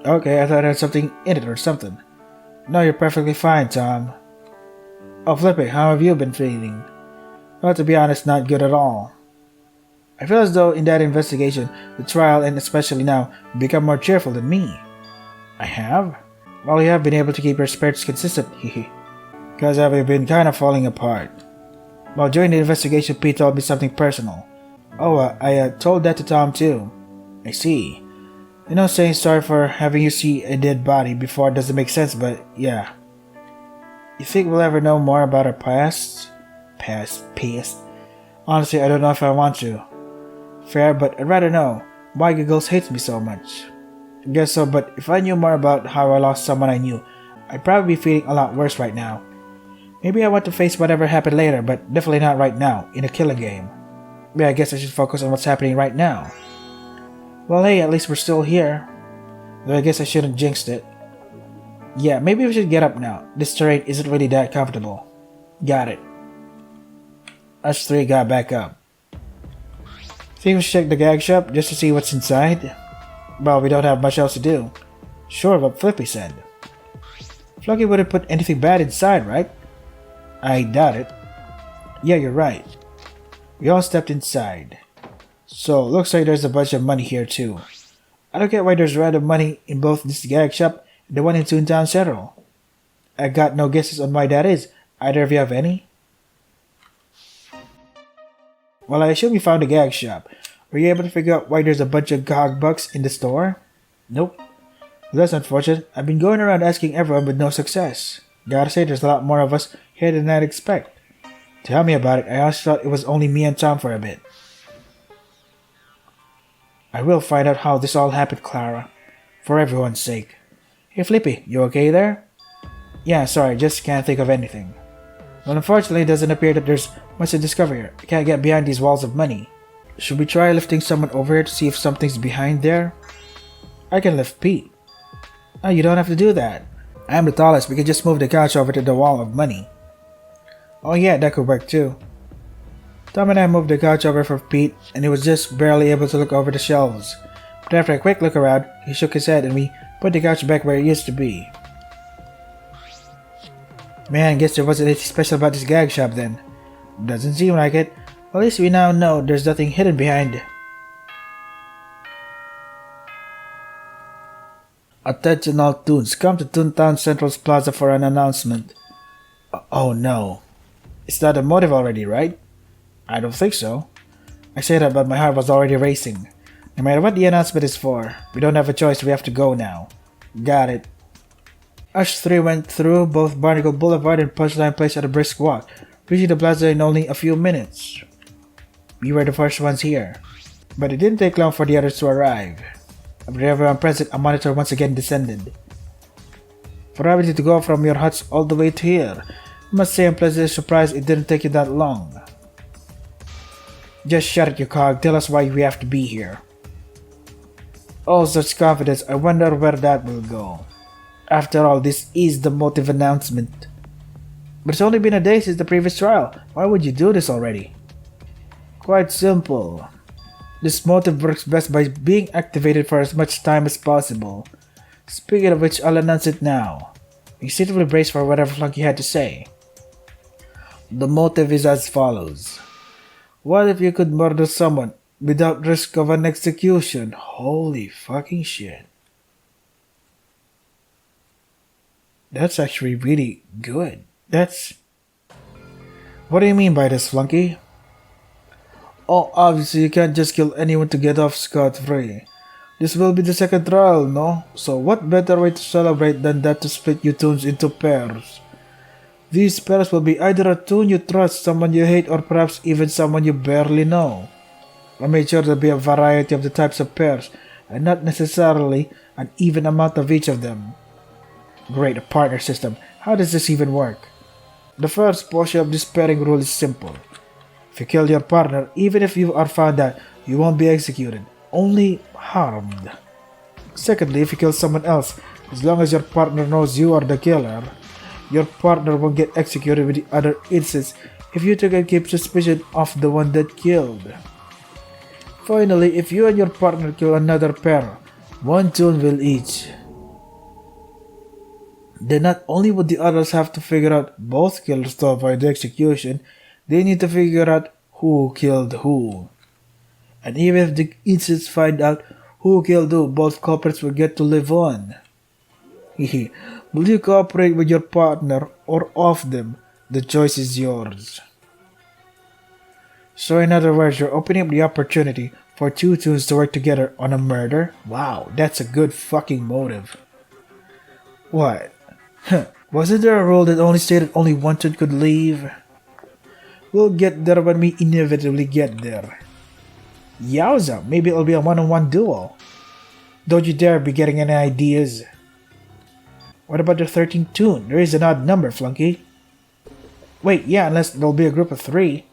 Okay, I thought I had something in it or something. No, you're perfectly fine, Tom. Oh, Flippy, how have you been feeling? Well, to be honest, not good at all. I feel as though in that investigation, the trial, and especially now, you become more cheerful than me. I have? Well, you have been able to keep your spirits consistent, hehe. Because I've been kind of falling apart. Well, during the investigation, Pete told me something personal. Oh, I told that to Tom too. I see. You know, saying sorry for having you see a dead body before doesn't make sense, but yeah. You think we'll ever know more about our past? Past. Honestly, I don't know if I want to. Fair, but I'd rather know why Giggles hates me so much. I guess so, but if I knew more about how I lost someone I knew, I'd probably be feeling a lot worse right now. Maybe I want to face whatever happened later, but definitely not right now, in a killing game. Yeah, I guess I should focus on what's happening right now. Well, hey, at least we're still here. Though I guess I shouldn't jinx it. Yeah, maybe we should get up now. This terrain isn't really that comfortable. Got it. Us three got back up. Think we should check the gag shop just to see what's inside? Well, we don't have much else to do. Sure, what Flippy said. Flunky wouldn't put anything bad inside, right? I doubt it. Yeah, you're right. We all stepped inside. So, looks like there's a bunch of money here too. I don't get why there's random money in both this gag shop and the one in Toontown Central. I got no guesses on why that is. Either of you have any? Well, I assume you found the gag shop. Were you able to figure out why there's a bunch of gog bucks in the store? Nope. Well, that's unfortunate. I've been going around asking everyone with no success. Gotta say, there's a lot more of us here than I'd expect. Tell me about it. I honestly thought it was only me and Tom for a bit. I will find out how this all happened, Clara. For everyone's sake. Hey, Flippy, you okay there? Yeah, sorry, just can't think of anything. Well, unfortunately, it doesn't appear that there's much to discover here. I can't get behind these walls of money. Should we try lifting someone over here to see if something's behind there? I can lift Pete. Oh, you don't have to do that. I'm the tallest. We can just move the couch over to the wall of money. Oh yeah, that could work too. Tom and I moved the couch over for Pete, and he was just barely able to look over the shelves. But after a quick look around, he shook his head and we put the couch back where it used to be. Man, guess there wasn't anything special about this gag shop then. Doesn't seem like it. Well, at least we now know there's nothing hidden behind. Attention all Toons, come to Toontown Central's Plaza for an announcement. Oh no. It's not a motive already, right? I don't think so. I say that, but my heart was already racing. No matter what the announcement is for, we don't have a choice, we have to go now. Got it. Us three went through both Barnacle Boulevard and Punchline Place at a brisk walk, reaching the plaza in only a few minutes. We were the first ones here, but it didn't take long for the others to arrive. After everyone present, a monitor once again descended. For having to go from your huts all the way to here, I must say I'm pleasantly surprised it didn't take you that long. Just shut it, you cog. Tell us why we have to be here. Oh, such confidence. I wonder where that will go. After all, this is the motive announcement. But it's only been a day since the previous trial. Why would you do this already? Quite simple. This motive works best by being activated for as much time as possible. Speaking of which, I'll announce it now. Instinctively brace for whatever Flunky had to say. The motive is as follows. What if you could murder someone without risk of an execution? Holy fucking shit. That's actually really good. What do you mean by this, Flunky? Oh, obviously you can't just kill anyone to get off scot-free. This will be the second trial, no? So what better way to celebrate than that to split you toons into pairs? These pairs will be either a toon you trust, someone you hate, or perhaps even someone you barely know. I made sure there'll be a variety of the types of pairs, and not necessarily an even amount of each of them. Great, a partner system. How does this even work? The first portion of this pairing rule is simple. If you kill your partner, even if you are found out, you won't be executed, only harmed. Secondly, if you kill someone else, as long as your partner knows you are the killer, your partner won't get executed with the other instance if you two can keep suspicion of the one that killed. Finally, if you and your partner kill another pair, one toon will each. Then not only would the others have to figure out both killers to avoid the execution, they need to figure out who killed who. And even if the instance find out who killed who, both culprits will get to live on. Will you cooperate with your partner or off them? The choice is yours. So in other words, you're opening up the opportunity for two toons to work together on a murder? Wow, that's a good fucking motive. What? Wasn't there a rule that only stated only one toon could leave? We'll get there when we inevitably get there. Yowza, maybe it'll be a one-on-one duel. Don't you dare be getting any ideas. What about the 13th toon? There is an odd number, flunky. Wait, yeah, unless there'll be a group of 3.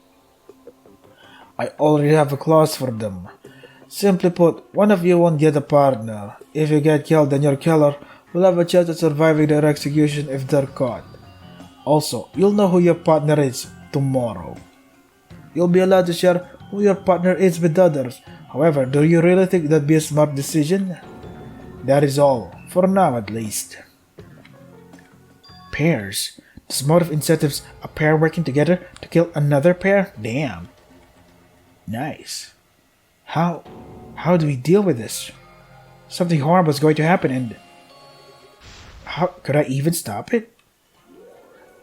I already have a clause for them. Simply put, one of you won't get a partner. If you get killed, then your killer will have a chance at surviving their execution if they're caught. Also, you'll know who your partner is tomorrow. You'll be allowed to share who your partner is with others. However, do you really think that'd be a smart decision? That is all, for now at least. Pairs? Does motive incentives a pair working together to kill another pair? Damn. Nice. How do we deal with this? Something horrible is going to happen and... How could I even stop it?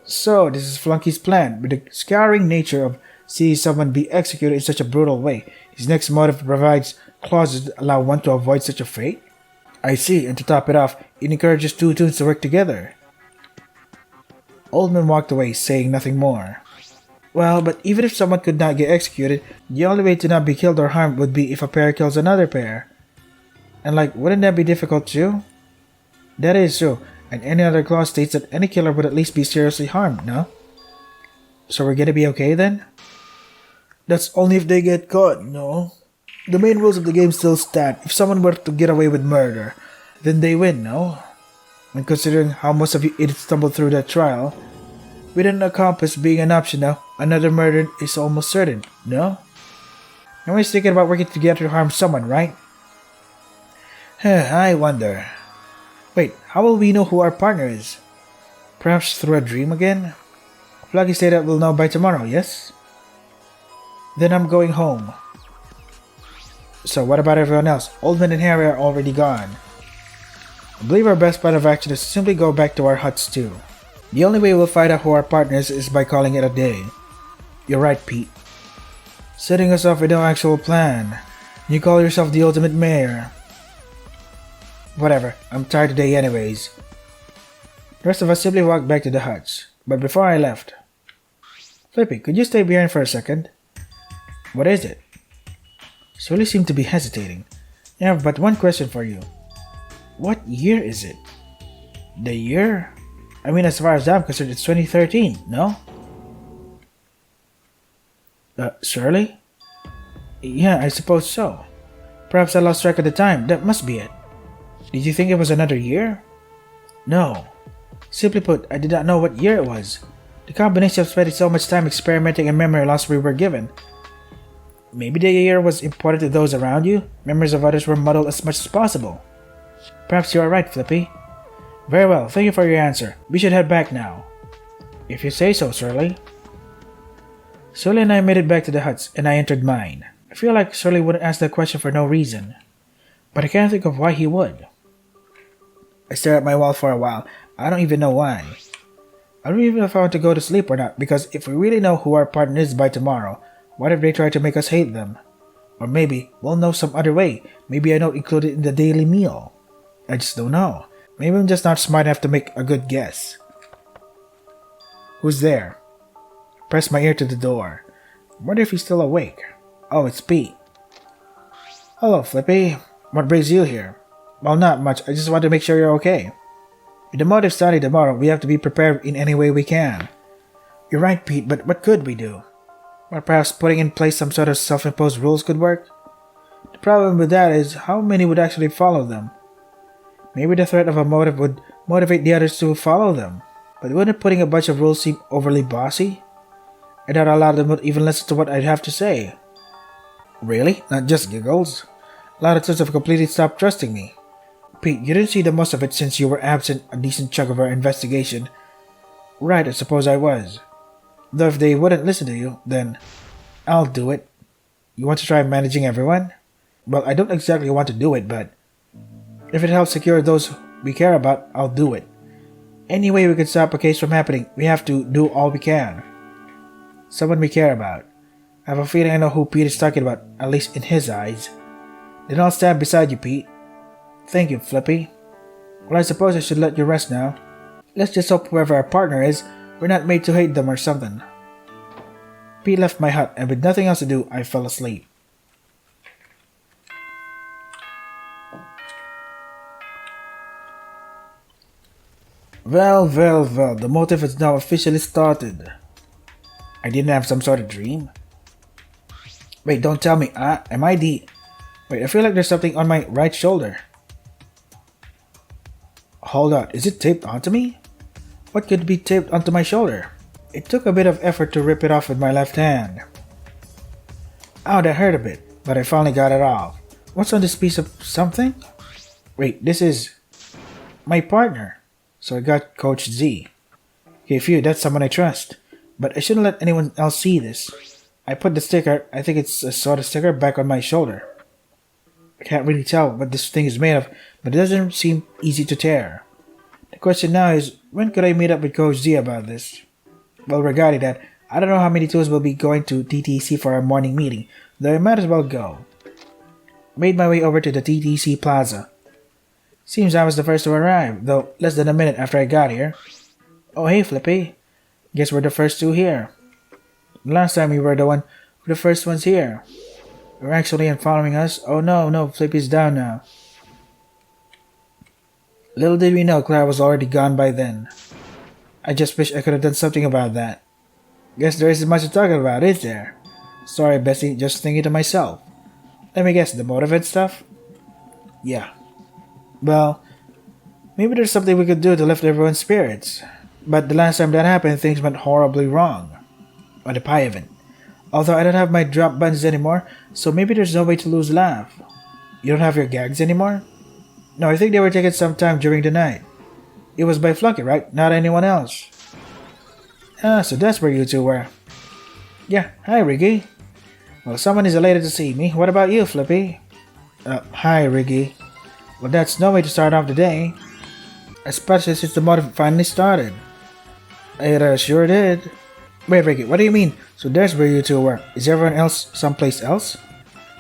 So, this is Flunky's plan. With the scarring nature of seeing someone be executed in such a brutal way, his next motive provides clauses that allow one to avoid such a fate? I see, and to top it off, it encourages two toons to work together. Oldman walked away, saying nothing more. Well, but even if someone could not get executed, the only way to not be killed or harmed would be if a pair kills another pair. And wouldn't that be difficult too? That is true, and any other clause states that any killer would at least be seriously harmed, no? So we're gonna be okay then? That's only if they get caught, no? The main rules of the game still stand. If someone were to get away with murder, then they win, no? And considering how most of you idiots stumbled through that trial, with an accomplice being an option now, another murder is almost certain, no? Nobody's thinking about working together to harm someone, right? I wonder. Wait, how will we know who our partner is? Perhaps through a dream again? Fluggy said that we'll know by tomorrow, yes? Then I'm going home. So what about everyone else? Oldman and Harry are already gone. I believe our best plan of action is to simply go back to our huts too. The only way we'll find out who our partner is by calling it a day. You're right, Pete. Setting us off with no actual plan. You call yourself the ultimate mayor. Whatever, I'm tired today anyways. The rest of us simply walked back to the huts. But before I left... Flippy, could you stay behind for a second? What is it? Sully seemed to be hesitating. I have but one question for you. What year is it? The year? I mean, as far as I'm concerned, it's 2013, no? Shirley? Yeah, I suppose so. Perhaps I lost track of the time. That must be it. Did you think it was another year? No. Simply put, I did not know what year it was. The combination of spending so much time experimenting and memory loss we were given. Maybe the year was important to those around you. Memories of others were muddled as much as possible. Perhaps you are right, Flippy. Very well, thank you for your answer. We should head back now. If you say so, Surly. Surly and I made it back to the huts, and I entered mine. I feel like Surly wouldn't ask that question for no reason. But I can't think of why he would. I stared at my wall for a while. I don't even know why. I don't even know if I want to go to sleep or not, because if we really know who our partner is by tomorrow, What if they try to make us hate them? Or maybe we'll know some other way. Maybe I don't include it in the daily meal. I just don't know. Maybe I'm just not smart enough to make a good guess. Who's there? Press my ear to the door. Wonder if he's still awake. Oh, it's Pete. Hello, Flippy. What brings you here? Well, not much. I just want to make sure you're okay. With the motive study tomorrow, we have to be prepared in any way we can. You're right, Pete, but what could we do? Or perhaps putting in place some sort of self-imposed rules could work? The problem with that is how many would actually follow them. Maybe the threat of a motive would motivate the others to follow them. But wouldn't putting a bunch of rules seem overly bossy? I doubt a lot of them would even listen to what I'd have to say. Really? Not just giggles? A lot of times have completely stopped trusting me. Pete, you didn't see the most of it since you were absent a decent chunk of our investigation. Right, I suppose I was. Though if they wouldn't listen to you, then I'll do it. You want to try managing everyone? Well, I don't exactly want to do it, but if it helps secure those we care about, I'll do it. Any way we can stop a case from happening, we have to do all we can. Someone we care about. I have a feeling I know who Pete is talking about, at least in his eyes. Then I'll stand beside you, Pete. Thank you, Flippy. Well, I suppose I should let you rest now. Let's just hope whoever our partner is, we're not made to hate them or something. Pete left my hut, and with nothing else to do, I fell asleep. Well, the motive has now officially started. I didn't have some sort of dream? Wait, don't tell me, am I the... Wait, I feel like there's something on my right shoulder. Hold on, is it taped onto me? What could be taped onto my shoulder? It took a bit of effort to rip it off with my left hand. Ow, that hurt a bit, but I finally got it off. What's on this piece of something? Wait, this is... my partner. So I got Coach Z. Okay, phew, that's someone I trust. But I shouldn't let anyone else see this. I put the sticker, I think it's a sort of sticker, back on my shoulder. I can't really tell what this thing is made of, but it doesn't seem easy to tear. The question now is, when could I meet up with Coach Z about this? Well, regarding that, I don't know how many tools will be going to TTC for our morning meeting, though I might as well go. Made my way over to the TTC Plaza. Seems I was the first to arrive, though less than a minute after I got here. Oh hey Flippy, guess we're the first two here. Last time we were the first ones here. You're actually following us? Oh no, Flippy's down now. Little did we know Clara was already gone by then. I just wish I could have done something about that. Guess there isn't much to talk about, is there? Sorry Bessie, just thinking to myself. Let me guess, the motive and stuff? Yeah. Well, maybe there's something we could do to lift everyone's spirits. But the last time that happened, things went horribly wrong. On the P.1. Although I don't have my drop buttons anymore, so maybe there's no way to lose laugh. You don't have your gags anymore? No, I think they were taken sometime during the night. It was by Flucky, right? Not anyone else. Ah, so that's where you two were. Yeah, hi Riggy. Well, someone is elated to see me. What about you, Flippy? Hi Riggy. Well, that's no way to start off the day. Especially since the motive finally started. It sure did. Wait, Ricky, what do you mean? So there's where you two were. Is everyone else someplace else?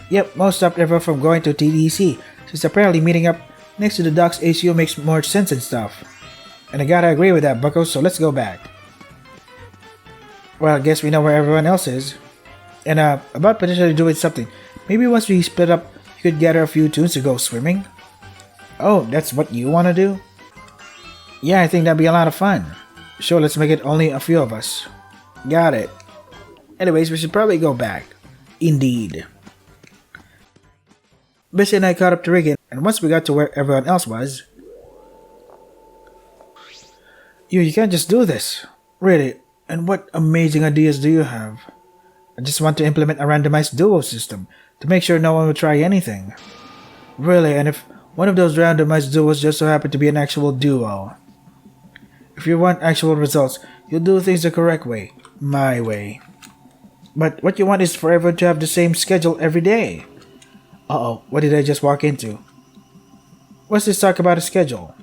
Yep, most stopped everyone from going to TDC, since apparently meeting up next to the docks ACO makes more sense and stuff. And I gotta agree with that, bucko, so let's go back. Well, I guess we know where everyone else is. And about potentially doing something. Maybe once we split up, you could gather a few tunes to go swimming? Oh, that's what you wanna do? Yeah, I think that'd be a lot of fun. Sure, let's make it only a few of us. Got it. Anyways, we should probably go back. Indeed. Bessie and I caught up to Riggin, and once we got to where everyone else was... You can't just do this. Really, and what amazing ideas do you have? I just want to implement a randomized duo system, to make sure no one will try anything. Really, and if one of those randomized duos just so happen to be an actual duo. If you want actual results, you'll do things the correct way. My way. But what you want is for everyone to have the same schedule every day. Uh-oh, what did I just walk into? What's this talk about a schedule?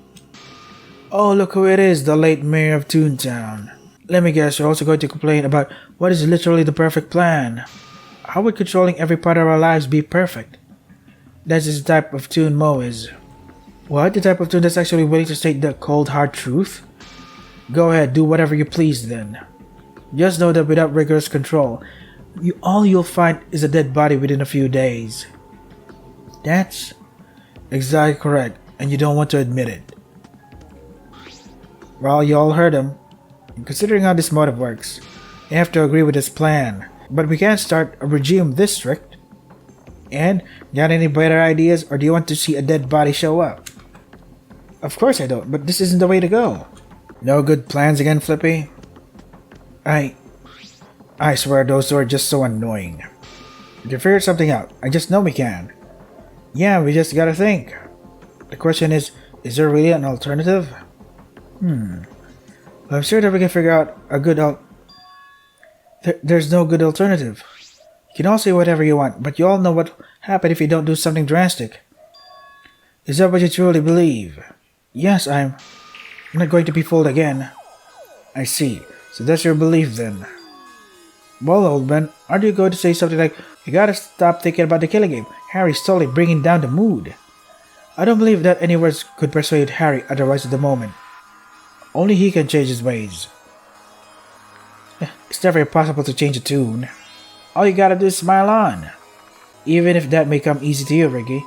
Oh, look who it is, the late mayor of Toontown. Let me guess, you're also going to complain about what is literally the perfect plan. How would controlling every part of our lives be perfect? That's the type of tune Mo is. What? The type of tune that's actually willing to state the cold hard truth? Go ahead, do whatever you please then. Just know that without rigorous control, all you'll find is a dead body within a few days. That's exactly correct, and you don't want to admit it. Well, you all heard him. Considering how this motive works, you have to agree with his plan. But we can't start a regime this strict. And, got any better ideas, or do you want to see a dead body show up? Of course I don't, but this isn't the way to go. No good plans again, Flippy? I swear those are just so annoying. We can figure something out. I just know we can. Yeah, we just gotta think. The question is there really an alternative? Well, I'm sure that we can figure out a good There's no good alternative. You can all say whatever you want, but you all know what will happen if you don't do something drastic. Is that what you truly believe? Yes, I'm not going to be fooled again. I see. So that's your belief then. Well, old man, aren't you going to say something like, you gotta stop thinking about the killing game. Harry's totally bringing down the mood. I don't believe that any words could persuade Harry otherwise at the moment. Only he can change his ways. It's never impossible to change a tune. All you gotta do is smile on. Even if that may come easy to you, Ricky.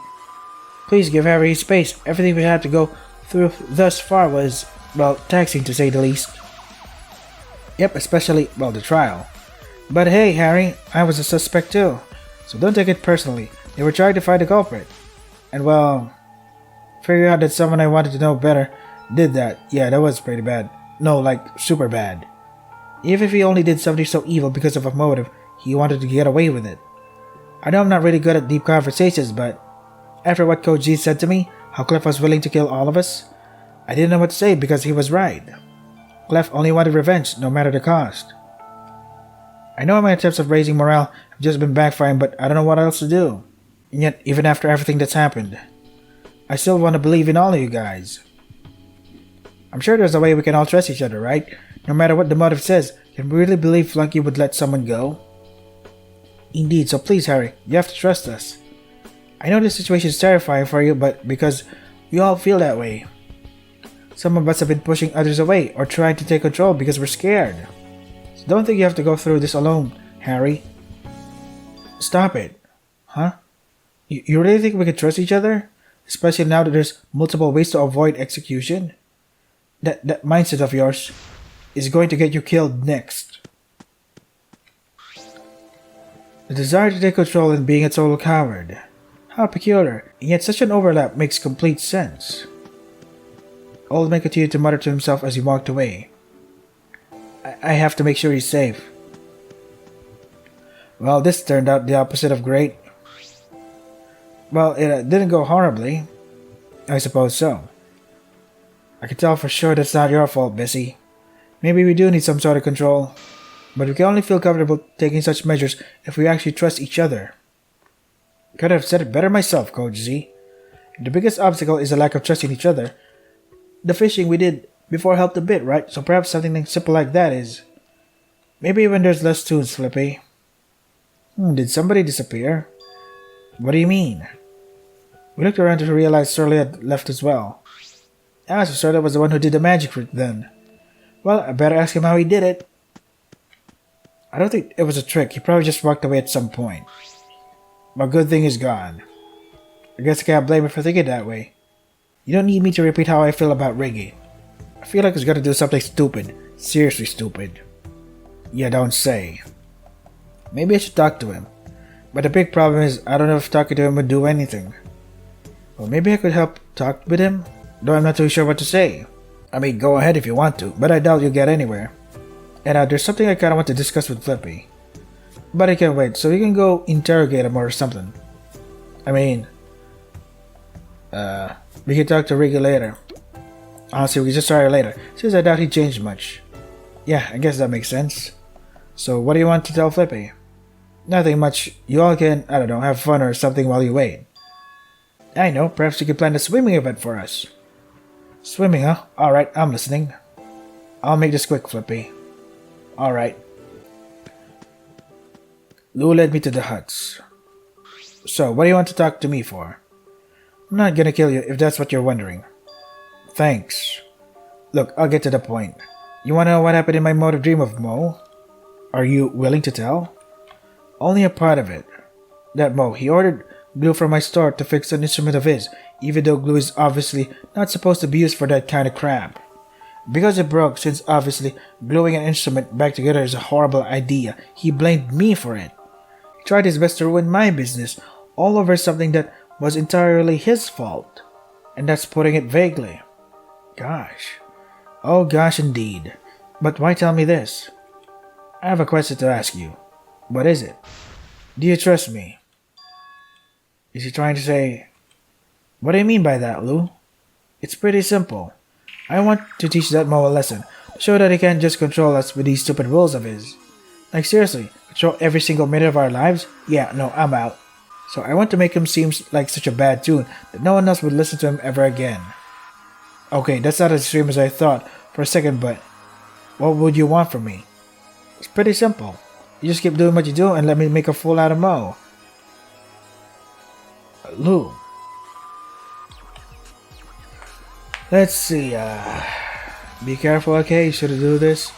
Please give Harry his space. Everything we had to go through thus far was, well, taxing to say the least. Yep, especially, well, the trial. But hey, Harry, I was a suspect too. So don't take it personally. They were trying to find the culprit. And well, figure out that someone I wanted to know better did that. Yeah, that was pretty bad. No, like, super bad. Even if he only did something so evil because of a motive, he wanted to get away with it. I know I'm not really good at deep conversations, but after what Coach G said to me, how Clef was willing to kill all of us, I didn't know what to say because he was right. Clef only wanted revenge, no matter the cost. I know my attempts of raising morale have just been backfiring, but I don't know what else to do. And yet, even after everything that's happened, I still want to believe in all of you guys. I'm sure there's a way we can all trust each other, right? No matter what the motive says, can we really believe Flunky would let someone go? Indeed, so please, Harry, you have to trust us. I know this situation is terrifying for you, but because we all feel that way. Some of us have been pushing others away or trying to take control because we're scared. So don't think you have to go through this alone, Harry. Stop it. Huh? You really think we can trust each other? Especially now that there's multiple ways to avoid execution? That mindset of yours is going to get you killed next. The desire to take control and being a total coward. How peculiar, and yet such an overlap makes complete sense. Old man continued to mutter to himself as he walked away. I have to make sure he's safe. Well, this turned out the opposite of great. Well, it didn't go horribly. I suppose so. I can tell for sure that's not your fault, Bessie. Maybe we do need some sort of control. But we can only feel comfortable taking such measures if we actually trust each other. Could have said it better myself, Coach Z. If the biggest obstacle is a lack of trust in each other, the fishing we did before helped a bit, right? So perhaps something simple like that is... Maybe when there's less tunes, Flippy. Did somebody disappear? What do you mean? We looked around to realize Surly had left as well. So Surly was the one who did the magic trick then. Well, I better ask him how he did it. I don't think it was a trick. He probably just walked away at some point. But good thing he's gone. I guess I can't blame him for thinking that way. You don't need me to repeat how I feel about Riggy. I feel like he's gonna do something stupid. Seriously stupid. Yeah, don't say. Maybe I should talk to him. But the big problem is, I don't know if talking to him would do anything. Well, maybe I could help talk with him, though I'm not too sure what to say. I mean, go ahead if you want to, but I doubt you'll get anywhere. And there's something I kinda want to discuss with Flippy. But I can't wait, so we can go interrogate him or something. I mean... we can talk to Riggy later. Honestly, we can just try her later, since I doubt he changed much. Yeah, I guess that makes sense. So what do you want to tell Flippy? Nothing much. You all can, I don't know, have fun or something while you wait. I know, perhaps you could plan a swimming event for us. Swimming, huh? Alright, I'm listening. I'll make this quick, Flippy. Alright. Lou led me to the huts. So, what do you want to talk to me for? I'm not gonna kill you if that's what you're wondering. Thanks. Look, I'll get to the point. You wanna know what happened in my motor dream of Mo? Are you willing to tell? Only a part of it. That Mo, he ordered glue from my store to fix an instrument of his, even though glue is obviously not supposed to be used for that kind of crap. Because it broke, since obviously gluing an instrument back together is a horrible idea, he blamed me for it. He tried his best to ruin my business, all over something that was entirely his fault. And that's putting it vaguely. Gosh. Oh gosh indeed. But why tell me this? I have a question to ask you. What is it? Do you trust me? Is he trying to say... What do you mean by that, Lou? It's pretty simple. I want to teach that Mo a lesson, to show that he can't just control us with these stupid rules of his. Like seriously, control every single minute of our lives? Yeah, no, I'm out. So I want to make him seem like such a bad tune that no one else would listen to him ever again. Okay, that's not as extreme as I thought for a second, but what would you want from me? It's pretty simple. You just keep doing what you do and let me make a fool out of Mo. Lou. Let's see, be careful, okay? You shouldn't do this.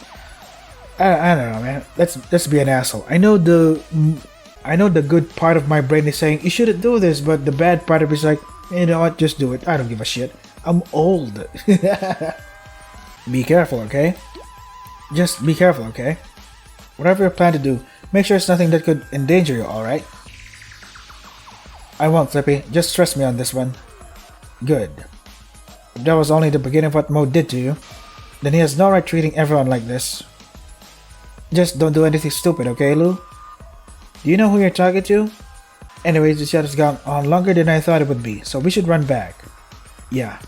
I don't know, man. Let's be an asshole. I know the good part of my brain is saying you shouldn't do this, but the bad part of it is like, you know what? Just do it. I don't give a shit. I'm old. Be careful, okay? Just be careful, okay? Whatever you plan to do, make sure it's nothing that could endanger you, alright? I won't, Flippy. Just trust me on this one. Good. If that was only the beginning of what Mo did to you, then he has no right treating everyone like this. Just don't do anything stupid, okay, Lou? Do you know who you're talking to? Anyways, this shot has gone on longer than I thought it would be, so we should run back. Yeah.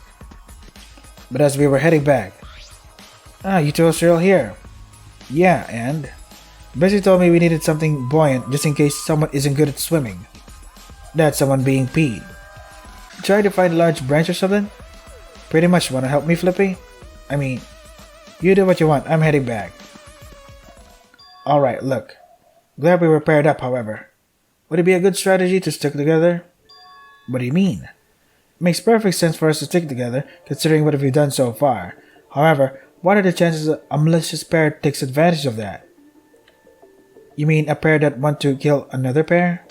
But as we were heading back... you two are still here. Yeah, and... Bessie told me we needed something buoyant just in case someone isn't good at swimming. That someone being Pete. Try to find a large branch or something? Pretty much. Wanna help me, Flippy? I mean, you do what you want. I'm heading back. Alright, look. Glad we were paired up, however. Would it be a good strategy to stick together? What do you mean? It makes perfect sense for us to stick together, considering what we've done so far. However, what are the chances that a malicious pair takes advantage of that? You mean a pair that want to kill another pair?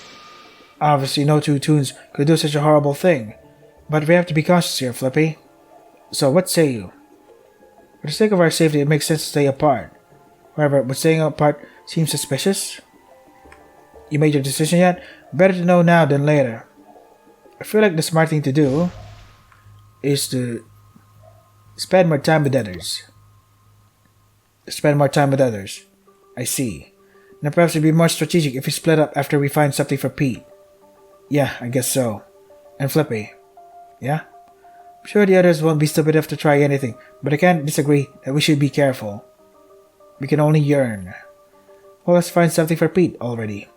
Obviously, no two toons could do such a horrible thing. But we have to be cautious here, Flippy. So, what say you? For the sake of our safety, it makes sense to stay apart. However, would staying apart seem suspicious? You made your decision yet? Better to know now than later. I feel like the smart thing to do is to spend more time with others. Spend more time with others. I see. Now perhaps it'd be more strategic if we split up after we find something for Pete. Yeah, I guess so. And Flippy. Yeah? I'm sure the others won't be stupid enough to try anything, but I can't disagree that we should be careful. We can only yearn. Well, let's find something for Pete already.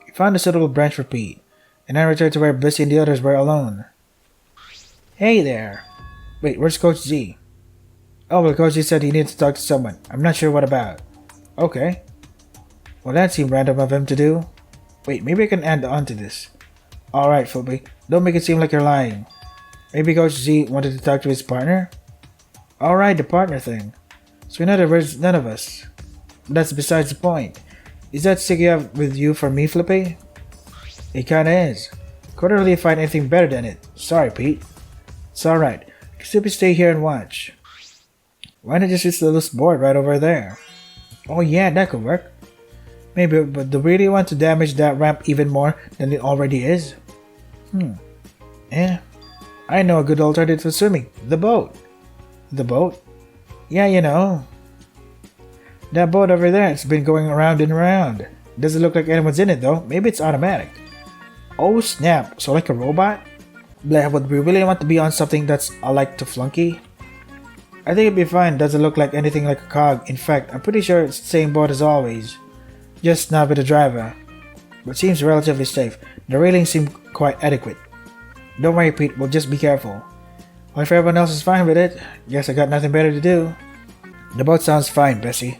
We found a suitable branch for Pete, and I returned to where Bessie and the others were alone. Hey there! Wait, where's Coach Z? Oh, well, Coach Z said he needed to talk to someone. I'm not sure what about. Okay. Well, that seemed random of him to do. Wait, maybe I can add on to this. Alright, Flippy. Don't make it seem like you're lying. Maybe Coach Z wanted to talk to his partner? Alright, the partner thing. So in other words, none of us. But that's besides the point. Is that stick you have with you for me, Flippy? It kinda is. Couldn't really find anything better than it. Sorry, Pete. It's alright. I can simply stay here and watch. Why not just use the loose board right over there? Oh yeah, that could work. Maybe, but do we really want to damage that ramp even more than it already is? Yeah. I know a good alternative for swimming. The boat. The boat? Yeah, you know. That boat over there, it's been going around and around. Doesn't look like anyone's in it though. Maybe it's automatic. Oh snap, so like a robot? Blah, would we really want to be on something that's alike to Flunky? I think it'd be fine. Doesn't look like anything like a cog. In fact, I'm pretty sure it's the same boat as always. Just not with a driver. But seems relatively safe. The railings seem quite adequate. Don't worry, Pete, we'll just be careful. Well, if everyone else is fine with it, guess I got nothing better to do. The boat sounds fine, Bessie.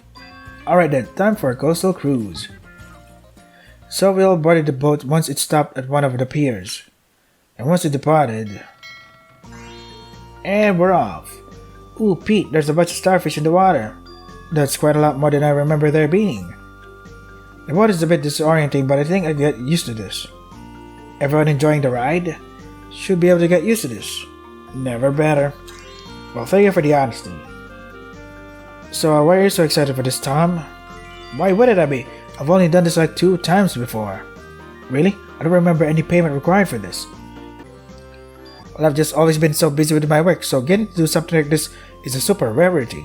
Alright then, time for a coastal cruise. So we all boarded the boat once it stopped at one of the piers. And once it departed... And we're off. Ooh, Pete, there's a bunch of starfish in the water. That's quite a lot more than I remember there being. The water's a bit disorienting, but I think I get used to this. Everyone enjoying the ride? Should be able to get used to this. Never better. Well, thank you for the honesty. So, why are you so excited for this, Tom? Why wouldn't I be? I've only done this like 2 times before. Really? I don't remember any payment required for this. Well, I've just always been so busy with my work, so getting to do something like this is a super rarity.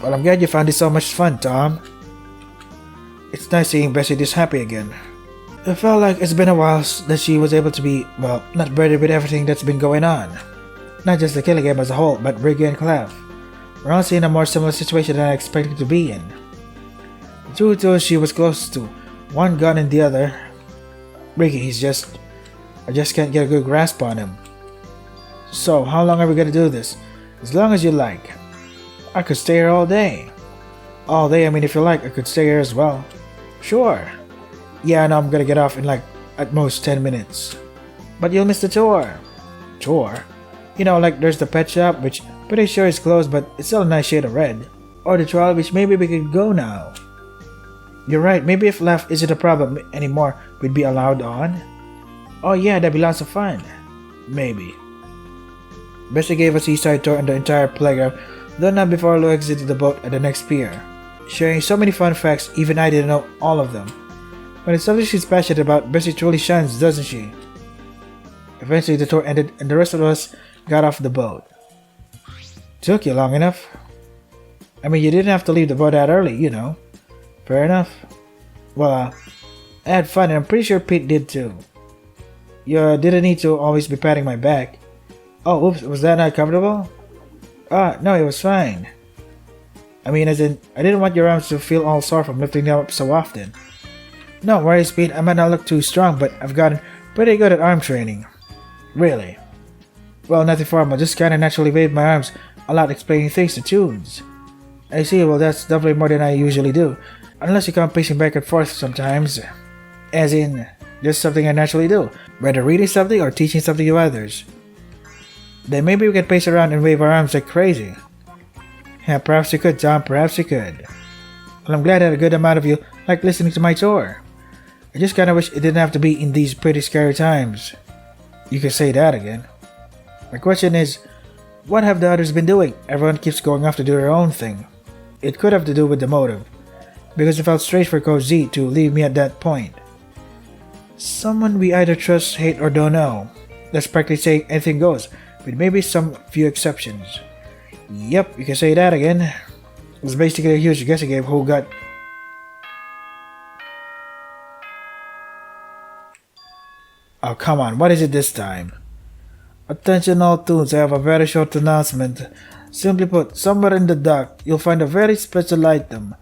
Well, I'm glad you found this so much fun, Tom. It's nice seeing Bessie this happy again. It felt like it's been a while that she was able to be, well, not burdened with everything that's been going on. Not just the killing game as a whole, but Briggy and Clef. We're honestly in a more similar situation than I expected to be in. Due to she was close to one gun and the other. Briggy, I just can't get a good grasp on him. So, how long are we gonna do this? As long as you like. I could stay here all day. All day, I mean if you like, I could stay here as well. Sure. Yeah, I know I'm gonna get off in like, at most 10 minutes. But you'll miss the tour. Tour? You know, like there's the pet shop, which pretty sure is closed, but it's still a nice shade of red. Or the trial, which maybe we could go now. You're right, maybe if left isn't a problem anymore, we'd be allowed on. Oh yeah, that'd be lots of fun. Maybe. Bessie gave a seaside tour on the entire playground, though not before Lou exited the boat at the next pier. Sharing so many fun facts, even I didn't know all of them. But it's something she's passionate about, Bessie truly shines, doesn't she? Eventually the tour ended and the rest of us got off the boat. Took you long enough? I mean, you didn't have to leave the boat that early, you know. Fair enough. Well, I had fun and I'm pretty sure Pete did too. You didn't need to always be patting my back. Oh, oops, was that not comfortable? No, it was fine. I mean, as in, I didn't want your arms to feel all sore from lifting them up so often. No worries, Pete, I might not look too strong, but I've gotten pretty good at arm training. Really? Well, nothing formal, just kinda naturally wave my arms a lot explaining things to Toons. I see, well that's definitely more than I usually do. Unless you come pacing back and forth sometimes. As in, just something I naturally do, whether reading something or teaching something to others. Then maybe we can pace around and wave our arms like crazy. Yeah, perhaps you could, Tom, perhaps you could. Well, I'm glad that a good amount of you like listening to my tour. I just kinda wish it didn't have to be in these pretty scary times. You can say that again. My question is, what have the others been doing? Everyone keeps going off to do their own thing. It could have to do with the motive, because it felt strange for Coach Z to leave me at that point. Someone we either trust, hate, or don't know. That's practically saying anything goes, with maybe some few exceptions. Yep, you can say that again. It was basically a huge guessing game who got... Oh, come on, what is it this time? Attention all Toons, I have a very short announcement. Simply put, somewhere in the dock, you'll find a very special item.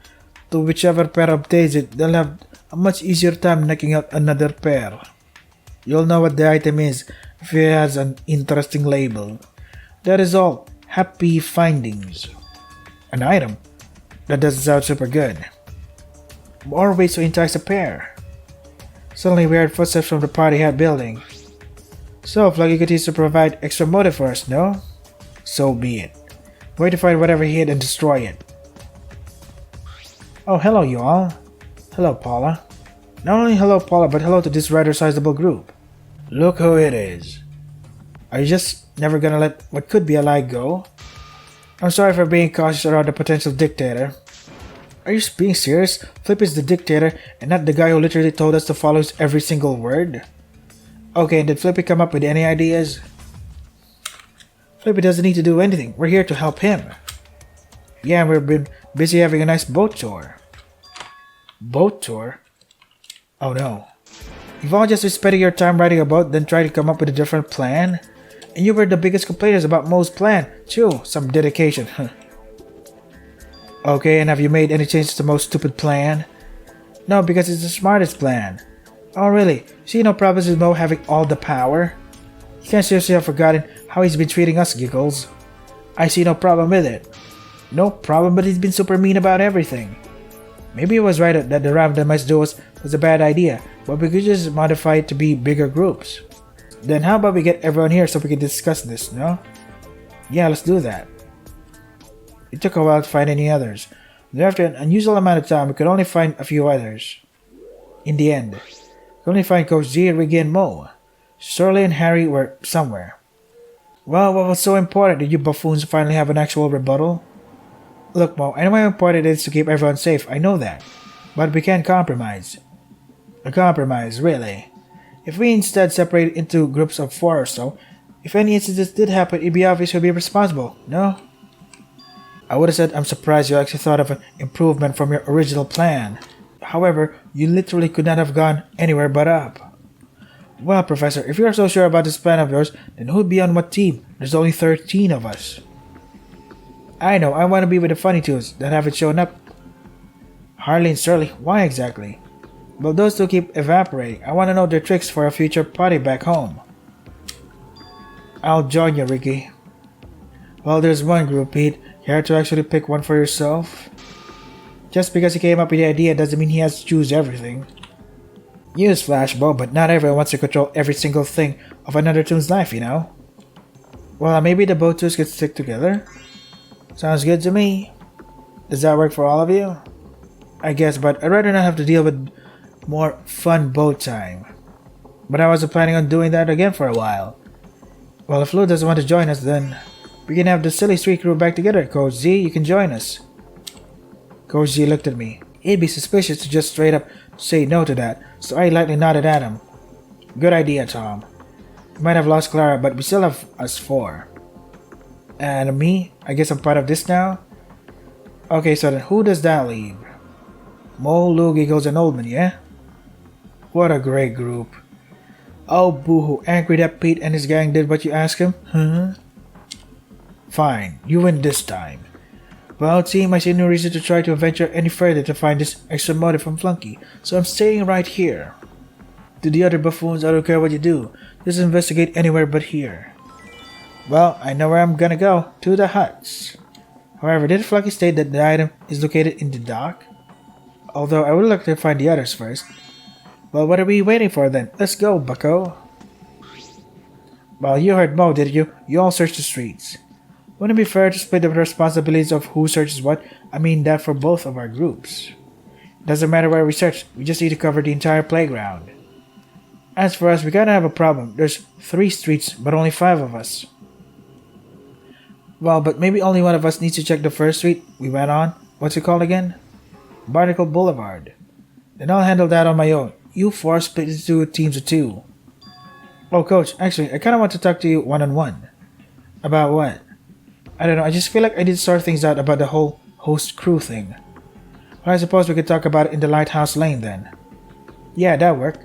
To whichever pair obtains it, they'll have a much easier time knocking out another pair. You'll know what the item is if it has an interesting label. That is all. Happy findings. An item? That doesn't sound super good. More ways to entice a pair. Suddenly we heard footsteps from the party hat building. So, Fluggy continues to provide extra motive for us, no? So be it. Wait to find whatever he hid and destroy it. Oh, hello you all. Hello, Paula. Not only hello, Paula, but hello to this rather sizable group. Look who it is. Are you just never gonna let what could be a lie go? I'm sorry for being cautious around the potential dictator. Are you being serious? Flip is the dictator and not the guy who literally told us to follow his every single word? Okay, and did Flippy come up with any ideas? Flippy doesn't need to do anything. We're here to help him. Yeah, we've been busy having a nice boat tour. Boat tour? Oh no. You've all just been spending your time riding a boat, then trying to come up with a different plan? And you were the biggest complainers about Mo's plan. Too, some dedication. Okay, and have you made any changes to Mo's stupid plan? No, because it's the smartest plan. Oh really? See no problems with Mo having all the power? You can't seriously have forgotten how he's been treating us, Giggles. I see no problem with it. No problem, but he's been super mean about everything. Maybe it was right that the randomized duos was a bad idea, but we could just modify it to be bigger groups. Then how about we get everyone here so we can discuss this, no? Yeah, let's do that. It took a while to find any others. Then after an unusual amount of time, we could only find a few others. In the end, we could only find Coach Z, Riggy, and Mo. Shirley and Harry were somewhere. Well, what was so important that you buffoons finally have an actual rebuttal? Look, Mo, I know how important it is to keep everyone safe, I know that. But we can't compromise. A compromise, really? If we instead separate into groups of 4 or so, if any incidents did happen, it'd be obvious who'd be responsible, no? I would have said I'm surprised you actually thought of an improvement from your original plan. However, you literally could not have gone anywhere but up. Well, Professor, if you're so sure about this plan of yours, then who'd be on what team? There's only 13 of us. I know, I want to be with the funny tools that haven't shown up. Harley and Shirley, why exactly? Well, those two keep evaporating. I want to know their tricks for a future party back home. I'll join you, Ricky. Well, there's one group, Pete. You have to actually pick one for yourself. Just because he came up with the idea doesn't mean he has to choose everything. Newsflash, Bo, but not everyone wants to control every single thing of another Toon's life, you know? Well, maybe the both Toons could stick together? Sounds good to me. Does that work for all of you? I guess, but I'd rather not have to deal with more fun boat time. But I wasn't planning on doing that again for a while. Well, if Lou doesn't want to join us, then we can have the silly street crew back together. Coach Z, you can join us. Coach Z looked at me. It'd be suspicious to just straight up say no to that, so I lightly nodded at him. Good idea, Tom. We might have lost Clara, but we still have us 4. And me? I guess I'm part of this now? Okay, so then who does that leave? Mo, Lou, Giggles, and Oldman, yeah? What a great group. Oh, boo-hoo, angry that Pete and his gang did what you asked him? Huh? Fine, you win this time. Well, team, I see no reason to try to venture any further to find this extra motive from Flunky, so I'm staying right here. To the other buffoons, I don't care what you do. Just investigate anywhere but here. Well, I know where I'm gonna go. To the huts. However, did Flunky state that the item is located in the dock? Although I would like to find the others first. Well, what are we waiting for then? Let's go, bucko. Well, you heard Mo, did you? You all search the streets. Wouldn't it be fair to split the responsibilities of who searches what? I mean that for both of our groups. Doesn't matter where we search, we just need to cover the entire playground. As for us, we kinda have a problem. There's 3 streets, but only 5 of us. Well, but maybe only one of us needs to check the first street we went on. What's it called again? Barnacle Boulevard. Then I'll handle that on my own. You 4 split into teams of 2. Oh, Coach, actually, I kinda want to talk to you one-on-one. About what? I don't know, I just feel like I need to sort things out about the whole host crew thing. Well, I suppose we could talk about it in the lighthouse lane then. Yeah, that'll work.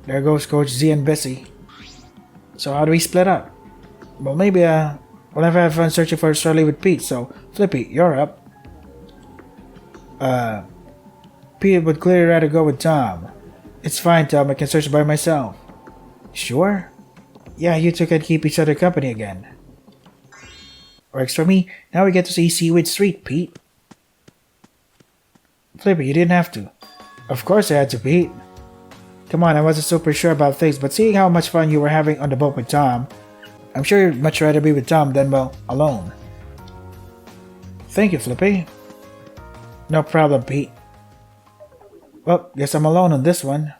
There goes Coach Z and Bessie. So how do we split up? Well, maybe, we'll have fun searching for Shirley with Pete, so Flippy, you're up. Pete would clearly rather go with Tom. It's fine, Tom, I can search by myself. Sure? Yeah, you two can keep each other company again. Works for me. Now we get to see Seaweed Street, Pete. Flippy, you didn't have to. Of course I had to, Pete. Come on, I wasn't super sure about things, but seeing how much fun you were having on the boat with Tom, I'm sure you'd much rather be with Tom than, well, alone. Thank you, Flippy. No problem, Pete. Well, guess I'm alone on this one.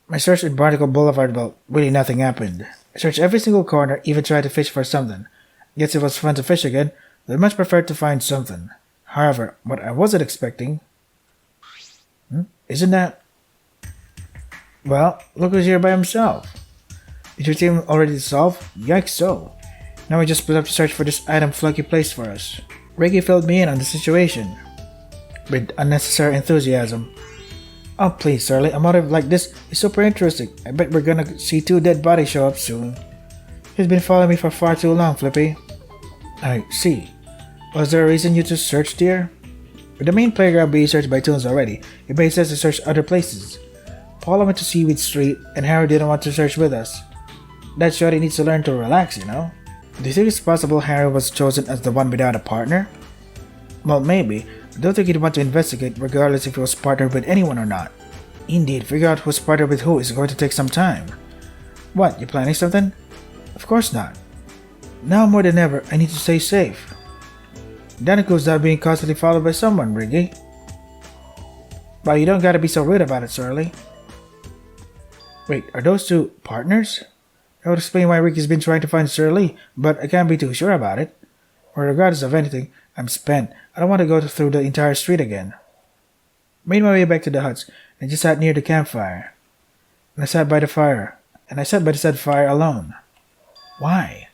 My search in Barnacle Boulevard, well, really nothing happened. I searched every single corner, even tried to fish for something. Guess it was fun to fish again, but I much preferred to find something. However, what I wasn't expecting... Isn't that... Well, look who's here by himself. Is your team already dissolved? Yikes so. Now we just split up to search for this item Flunky placed for us. Ricky filled me in on the situation. With unnecessary enthusiasm. Oh please, Shirley, a motive like this is super interesting. I bet we're gonna see 2 dead bodies show up soon. He's been following me for far too long, Flippy. I see. Was there a reason you to search here? With the main playground being searched by Toons already, it made sense to search other places. Paula went to Seaweed Street, and Harry didn't want to search with us. That shorty needs to learn to relax, you know? Do you think it's possible Harry was chosen as the one without a partner? Well, maybe, I don't think you'd want to investigate regardless if he was partnered with anyone or not. Indeed, figure out who's partnered with who is going to take some time. What, you planning something? Of course not. Now more than ever, I need to stay safe. That includes not being constantly followed by someone, Riggy. But you don't gotta be so rude about it, Surly. Wait, are those two partners? That would explain why Ricky's been trying to find Surly, but I can't be too sure about it. Or regardless of anything, I'm spent. I don't want to go through the entire street again. Made my way back to the huts, and just sat near the campfire. And I sat by the said fire alone. Why?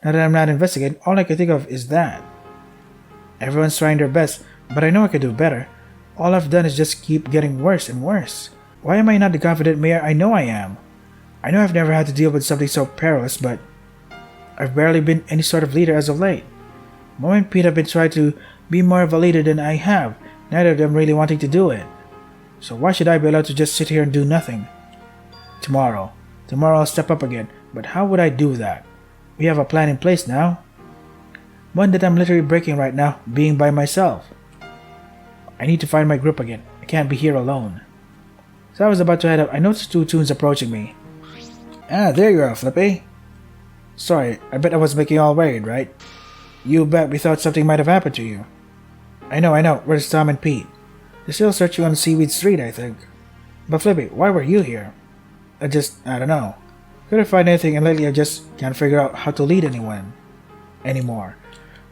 Now that I'm not investigating, all I can think of is that. Everyone's trying their best, but I know I could do better. All I've done is just keep getting worse and worse. Why am I not the confident mayor I know I am? I know I've never had to deal with something so perilous, but I've barely been any sort of leader as of late. Mo and Pete have been trying to be more of a leader than I have, neither of them really wanting to do it. So why should I be allowed to just sit here and do nothing? Tomorrow I'll step up again, but how would I do that? We have a plan in place now. One that I'm literally breaking right now, being by myself. I need to find my group again. I can't be here alone. So I was about to head up, I noticed two Toons approaching me. Ah, there you are, Flippy. Sorry, I bet I was making you all worried, right? You bet we thought something might have happened to you. I know. Where's Tom and Pete? They're still searching on Seaweed Street, I think. But Flippy, why were you here? I don't know. Couldn't find anything, and lately I just can't figure out how to lead anyone anymore.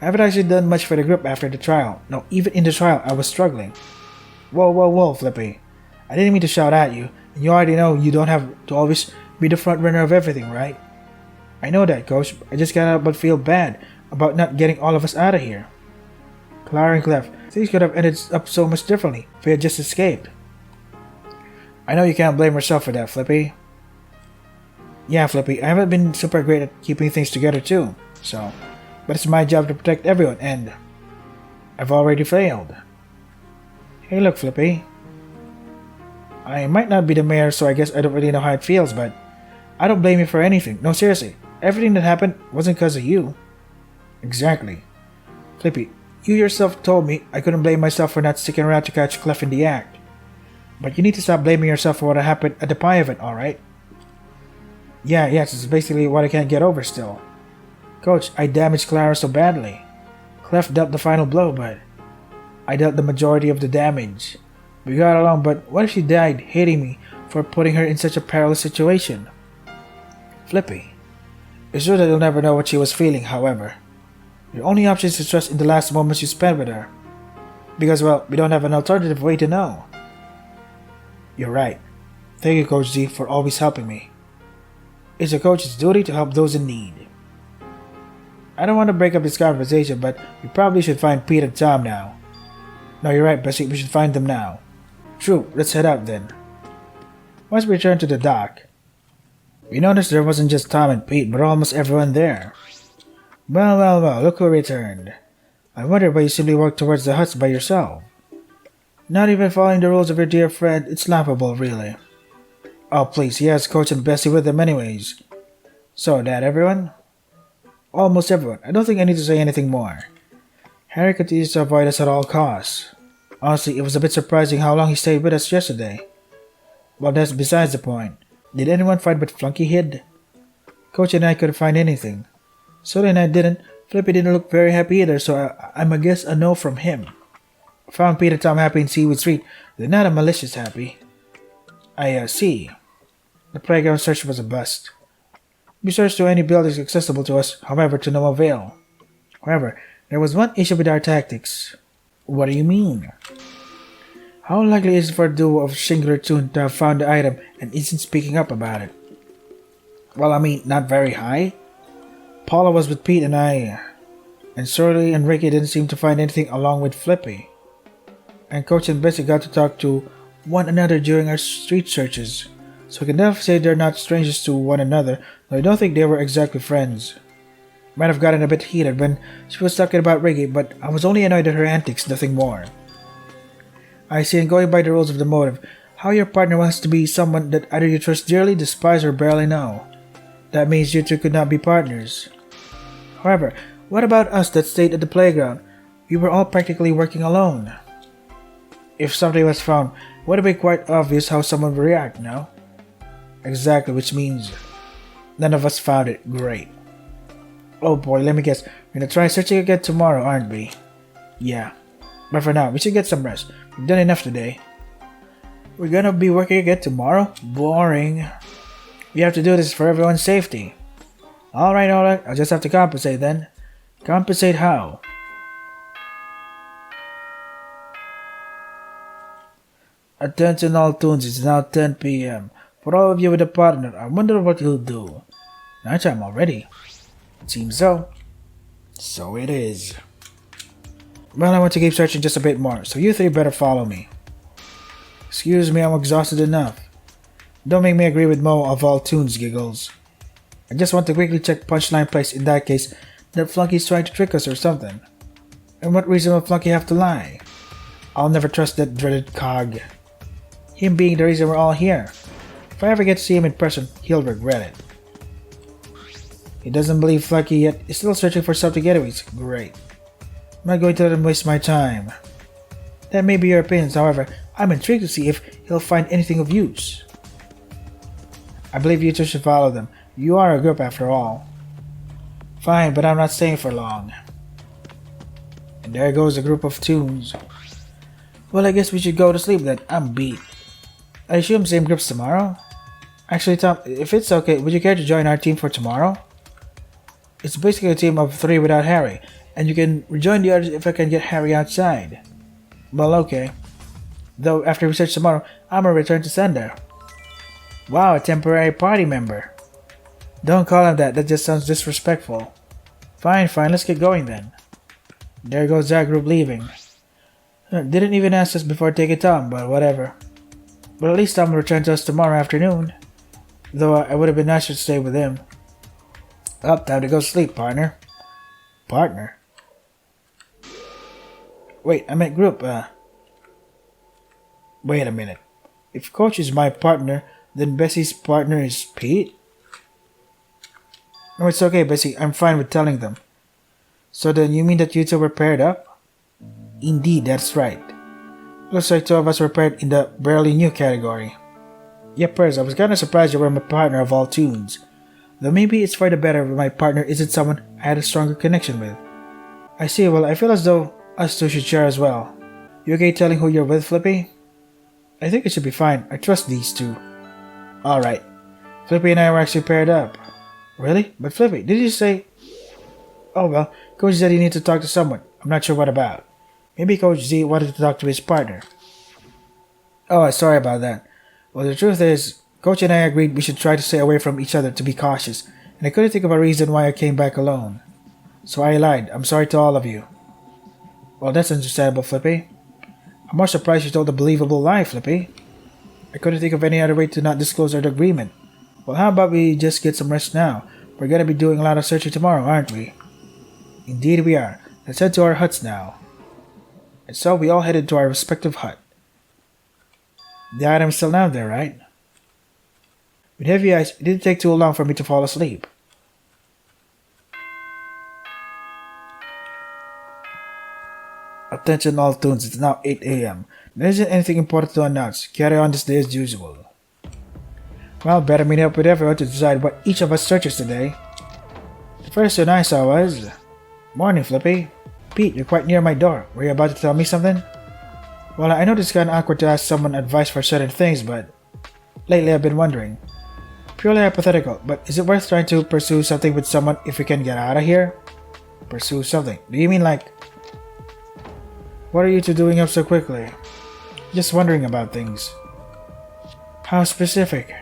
I haven't actually done much for the group after the trial. No, even in the trial, I was struggling. Whoa, Flippy. I didn't mean to shout at you, and you already know you don't have to always be the front runner of everything, right? I know that, Coach. I just can't help but feel bad about not getting all of us out of here. Clara and Clef, things could have ended up so much differently if we had just escaped. I know you can't blame yourself for that, Flippy. Yeah, Flippy, I haven't been super great at keeping things together too, but it's my job to protect everyone, and I've already failed. Hey look, Flippy. I might not be the mayor, so I guess I don't really know how it feels, but I don't blame you for anything. No, seriously, everything that happened wasn't because of you. Exactly. Flippy, you yourself told me I couldn't blame myself for not sticking around to catch Clef in the act. But you need to stop blaming yourself for what happened at the pie event, alright? Yes, it's basically what I can't get over still. Coach, I damaged Clara so badly. Clef dealt the final blow, but I dealt the majority of the damage. We got along, but what if she died hating me for putting her in such a perilous situation? Flippy, it's true that you'll never know what she was feeling, however. Your only option is to trust in the last moments you spent with her. Because, well, we don't have an alternative way to know. You're right. Thank you, Coach Z, for always helping me. It's a coach's duty to help those in need. I don't want to break up this conversation, but we probably should find Pete and Tom now. No, you're right, Bessie, we should find them now. True, let's head out then. Once we returned to the dock, we noticed there wasn't just Tom and Pete, but almost everyone there. Well, look who returned. I wonder why you simply walked towards the huts by yourself. Not even following the rules of your dear friend, it's laughable, really. Oh, please, he has Coach and Bessie with him anyways. So, that everyone? Almost everyone. I don't think I need to say anything more. Harry continues to avoid us at all costs. Honestly, it was a bit surprising how long he stayed with us yesterday. Well, that's besides the point. Did anyone find what Flunky hid? Coach and I couldn't find anything. Sully and I didn't. Flippy didn't look very happy either, so I'm a guess a no from him. Found Pete and Tom happy in Seaweed Street. They're not a malicious happy. I see. The playground search was a bust. We searched through any buildings accessible to us, however, to no avail. However, there was one issue with our tactics. What do you mean? How likely is it for a duo of singular Toon to have found the item and isn't speaking up about it? Well, I mean, not very high. Paula was with Pete and I, and Surly and Ricky didn't seem to find anything along with Flippy. And Coach and Bessie got to talk to one another during our street searches, so I can definitely say they're not strangers to one another, though I don't think they were exactly friends. Might have gotten a bit heated when she was talking about Ricky, but I was only annoyed at her antics, nothing more. I see, and going by the rules of the motive, how your partner wants to be someone that either you trust dearly, despise, or barely know. That means you two could not be partners. However, what about us that stayed at the playground? We were all practically working alone. If something was found, would it be quite obvious how someone would react, no? Exactly, which means none of us found it. Great. Oh boy, let me guess. We're gonna try searching again tomorrow, aren't we? Yeah. But for now, we should get some rest. We've done enough today. We're gonna be working again tomorrow? Boring. We have to do this for everyone's safety. Alright, I'll just have to compensate then. Compensate how? Attention all toons, it's now 10 p.m. For all of you with a partner, I wonder what you'll do. Nighttime already. It seems so. So it is. Well, I want to keep searching just a bit more, so you three better follow me. Excuse me, I'm exhausted enough. Don't make me agree with Mo of all toons, giggles. I just want to quickly check punchline place in that case that Flunky's trying to trick us or something. And what reason would Flunky have to lie? I'll never trust that dreaded cog. Him being the reason we're all here. If I ever get to see him in person, he'll regret it. He doesn't believe Flunky yet. He's still searching for something anyways. Great. I'm not going to let him waste my time. That may be your opinions, however, I'm intrigued to see if he'll find anything of use. I believe you two should follow them. You are a group after all. Fine, but I'm not staying for long. And there goes a group of toons. Well, I guess we should go to sleep then. I'm beat. I assume same groups tomorrow? Actually, Tom, if it's okay, would you care to join our team for tomorrow? It's basically a team of 3 without Harry, and you can rejoin the others if I can get Harry outside. Well, okay. Though after we search tomorrow, I'm gonna return to sender. Wow, a temporary party member. Don't call him that just sounds disrespectful. Fine, let's get going then. There goes that group leaving. Didn't even ask us before taking Tom, but whatever. But at least Tom will return to us tomorrow afternoon. Though I would have been nicer to stay with him. Up, time to go sleep, partner. Partner? Wait, I meant group, Wait a minute. If Coach is my partner, then Bessie's partner is Pete? No, it's okay, Bessie. I'm fine with telling them. So then you mean that you two were paired up? Indeed, that's right. Looks like 2 of us were paired in the barely new category. Yep, Pers, I was kinda surprised you were my partner of all toons. Though maybe it's for the better if my partner isn't someone I had a stronger connection with. I see, well, I feel as though us two should share as well. You okay telling who you're with, Flippy? I think it should be fine. I trust these two. Alright. Flippy and I were actually paired up. Really? But Flippy, did you say... Oh well, Coach said he needed to talk to someone. I'm not sure what about. Maybe Coach Z wanted to talk to his partner. Oh, sorry about that. Well, the truth is, Coach and I agreed we should try to stay away from each other to be cautious, and I couldn't think of a reason why I came back alone. So I lied. I'm sorry to all of you. Well, that's understandable, Flippy. I'm more surprised you told a believable lie, Flippy. I couldn't think of any other way to not disclose our agreement. Well, how about we just get some rest now? We're gonna be doing a lot of searching tomorrow, aren't we? Indeed we are. Let's head to our huts now. And so we all headed to our respective hut. The item's still down there, right? With heavy eyes, it didn't take too long for me to fall asleep. Attention all toons, it's now 8 a.m. There isn't anything important to announce. Carry on this day as usual. Well, better meet up with everyone to decide what each of us searches today. The first one I saw was... Morning, Flippy. Pete, you're quite near my door. Were you about to tell me something? Well, I know it's kinda awkward to ask someone advice for certain things, but... Lately I've been wondering. Purely hypothetical, but is it worth trying to pursue something with someone if we can get out of here? Pursue something? Do you mean like... What are you two doing up so quickly? Just wondering about things. How specific?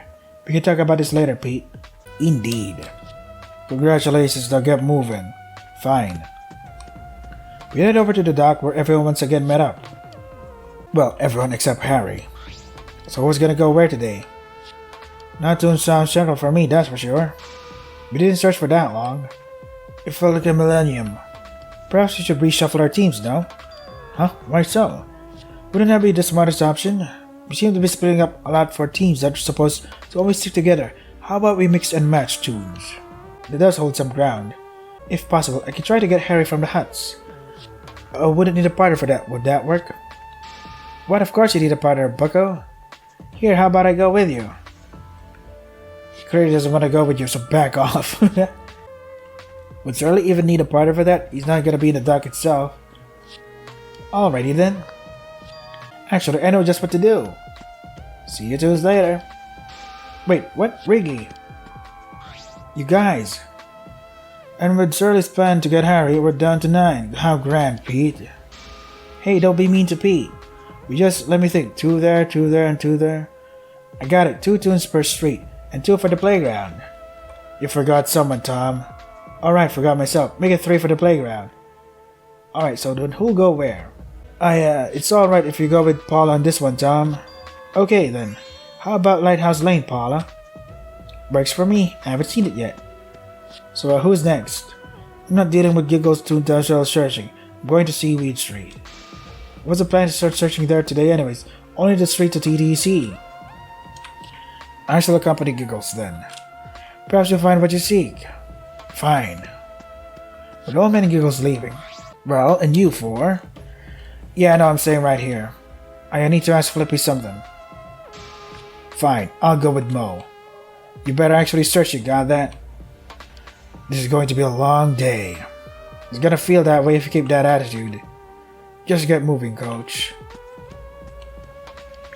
We can talk about this later, Pete. Indeed. Congratulations, now get moving. Fine. We headed over to the dock where everyone once again met up. Well, everyone except Harry. So who's gonna go where today? Not Toontown Central for me, that's for sure. We didn't search for that long. It felt like a millennium. Perhaps we should reshuffle our teams, no? Huh? Why so? Wouldn't that be the smartest option? We seem to be splitting up a lot for teams that are supposed to always stick together. How about we mix and match toons? That does hold some ground. If possible, I could try to get Harry from the huts. Wouldn't need a partner for that. Would that work? What, of course you need a partner, bucko. Here, how about I go with you? He clearly doesn't want to go with you, so back off. Would Surly even need a partner for that? He's not gonna be in the dock itself. Alrighty then. Actually, I know just what to do. See you two later. Wait, what? Riggy? You guys. And with Surly's plan to get Harry, we're down to 9. How grand, Pete. Hey, don't be mean to Pete. We just, let me think, 2 there, 2 there, and 2 there. I got it, 2 tunes per street, and 2 for the playground. You forgot someone, Tom. Alright, forgot myself. Make it 3 for the playground. Alright, so then who'll go where? It's alright if you go with Paula on this one, Tom. Okay then. How about Lighthouse Lane, Paula? Works for me. I haven't seen it yet. So who's next? I'm not dealing with Giggles Toontown Shell searching. I'm going to Seaweed Street. What's the plan to start searching there today anyways? Only the street to TTC. I shall accompany Giggles then. Perhaps you'll find what you seek. Fine. With Old Man Giggles leaving. Well, and you four? Yeah, no, I'm staying right here. I need to ask Flippy something. Fine, I'll go with Mo. You better actually search it, got that? This is going to be a long day. It's gonna feel that way if you keep that attitude. Just get moving, coach.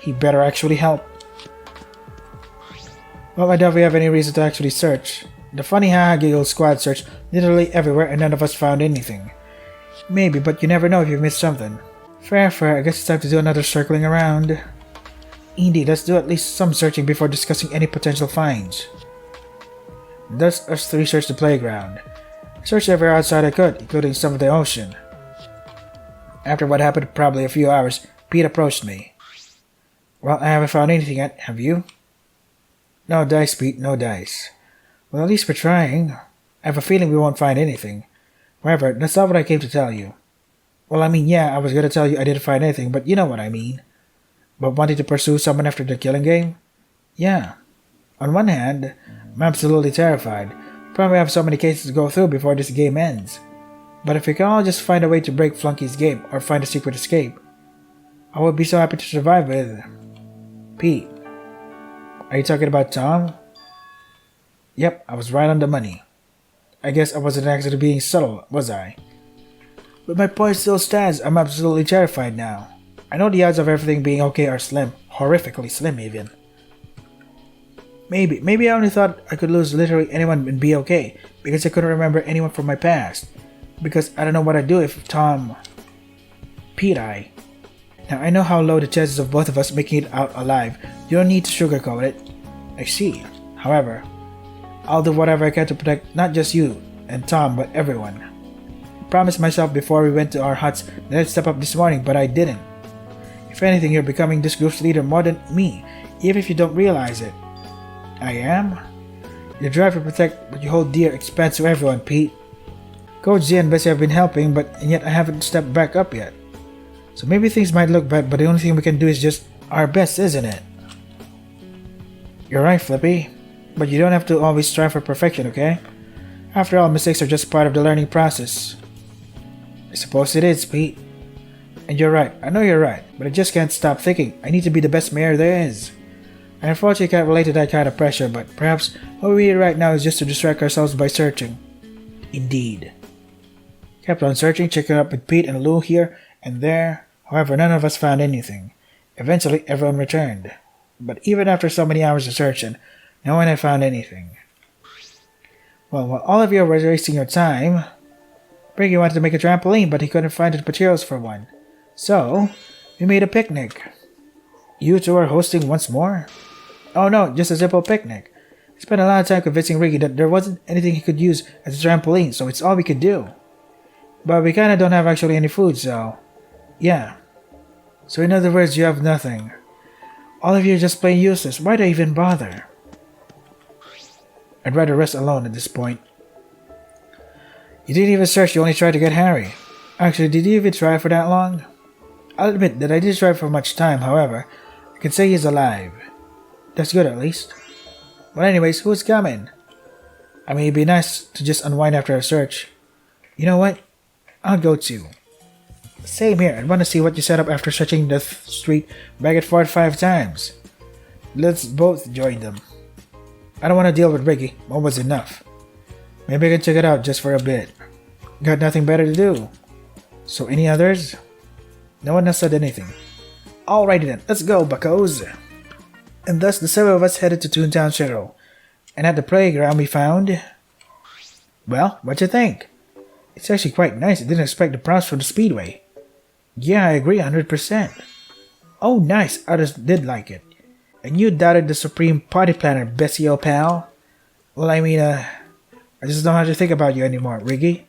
He better actually help. Well, I doubt we have any reason to actually search. The funny haha giggle squad searched literally everywhere and none of us found anything. Maybe, but you never know if you missed something. Fair, I guess it's time to do another circling around. Indeed, let's do at least some searching before discussing any potential finds. Thus, us 3 searched the playground. I searched everywhere outside I could, including some of the ocean. After what happened probably a few hours, Pete approached me. Well, I haven't found anything yet, have you? No dice, Pete, no dice. Well, at least we're trying. I have a feeling we won't find anything. However, that's not what I came to tell you. Well, I mean, yeah, I was gonna tell you I didn't find anything, but you know what I mean. But wanting to pursue someone after the killing game? Yeah. On one hand, I'm absolutely terrified. Probably have so many cases to go through before this game ends. But if we can all just find a way to break Flunky's game or find a secret escape, I would be so happy to survive with Pete. Are you talking about Tom? Yep, I was right on the money. I guess I wasn't actually being subtle, was I? But my point still stands. I'm absolutely terrified now. I know the odds of everything being okay are slim. Horrifically slim, even. Maybe I only thought I could lose literally anyone and be okay, because I couldn't remember anyone from my past. Because I don't know what I'd do if Tom... Pete I. Now I know how low the chances of both of us making it out alive. You don't need to sugarcoat it. I see. However, I'll do whatever I can to protect not just you and Tom, but everyone. I promised myself before we went to our huts that I'd step up this morning, but I didn't. If anything, you're becoming this group's leader more than me, even if you don't realize it. I am? You drive to protect what you hold dear expands to everyone, Pete. Coach Z and Bessie have been helping, and yet I haven't stepped back up yet. So maybe things might look bad, but the only thing we can do is just our best, isn't it? You're right, Flippy. But you don't have to always strive for perfection, okay? After all, mistakes are just part of the learning process. I suppose it is, Pete. And you're right, I know you're right, but I just can't stop thinking I need to be the best mayor there is. I unfortunately can't relate to that kind of pressure, but perhaps what we need right now is just to distract ourselves by searching. Indeed. Kept on searching, checking up with Pete and Lou here and there. However, none of us found anything. Eventually, everyone returned. But even after so many hours of searching, no one had found anything. Well, while all of you were wasting your time, Briggy wanted to make a trampoline, but he couldn't find the materials for one. So, we made a picnic. You two are hosting once more? Oh no, just a simple picnic. I spent a lot of time convincing Ricky that there wasn't anything he could use as a trampoline, so it's all we could do. But we kinda don't have actually any food, so... yeah. So in other words, you have nothing. All of you are just plain useless. Why'd I even bother? I'd rather rest alone at this point. You didn't even search, you only tried to get Harry. Actually, did you even try for that long? I'll admit that I didn't try for much time, however, I can say he's alive. That's good at least. But anyways, who's coming? I mean, it'd be nice to just unwind after a search. You know what? I'll go too. Same here. I want to see what you set up after searching the street back and forth 5 times. Let's both join them. I don't want to deal with Ricky. One was enough. Maybe I can check it out just for a bit. Got nothing better to do. So any others? No one has said anything. Alrighty then, let's go, buckos. And thus the 7 of us headed to Toontown Shuttle. And at the playground we found... Well, what you think? It's actually quite nice. I didn't expect the props from the Speedway. Yeah, I agree 100%. Oh nice, others did like it. And you doubted the supreme party planner, Bessie pal? Well, I mean, I just don't have to think about you anymore, Riggy.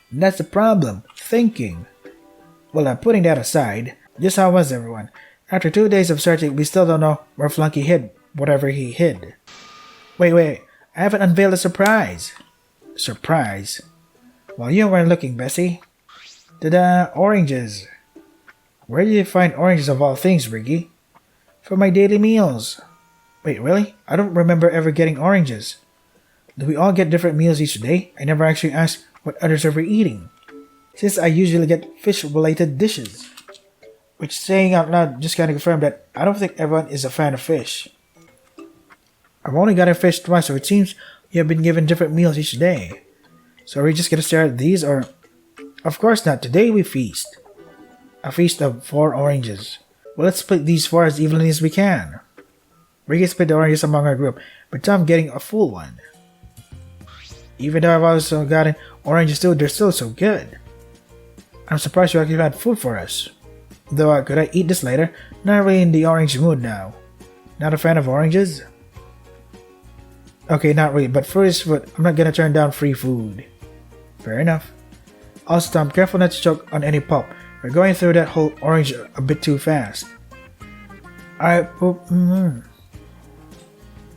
And that's the problem, thinking. Well, putting that aside, just how was everyone? After 2 days of searching, we still don't know where Flunky hid whatever he hid. Wait, I haven't unveiled a surprise. Surprise? Well, you weren't looking, Bessie. Ta-da, oranges. Where did you find oranges of all things, Riggy? For my daily meals. Wait, really? I don't remember ever getting oranges. Do we all get different meals each day? I never actually asked what others are eating. Since I usually get fish-related dishes. Which, saying out loud, just kinda confirmed that I don't think everyone is a fan of fish. I've only gotten fish twice, so it seems you have been given different meals each day. So are we just gonna stare at these, or... Of course not, today we feast. A feast of 4 oranges. Well, let's split these 4 as evenly as we can. We can split the oranges among our group, but Tom getting a full one. Even though I've also gotten oranges too, they're still so good. I'm surprised you actually had food for us. Though, could I eat this later? Not really in the orange mood now. Not a fan of oranges? Okay, not really, but fruit is food. I'm not gonna turn down free food. Fair enough. Also, Tom, careful not to choke on any pulp. We're going through that whole orange a bit too fast.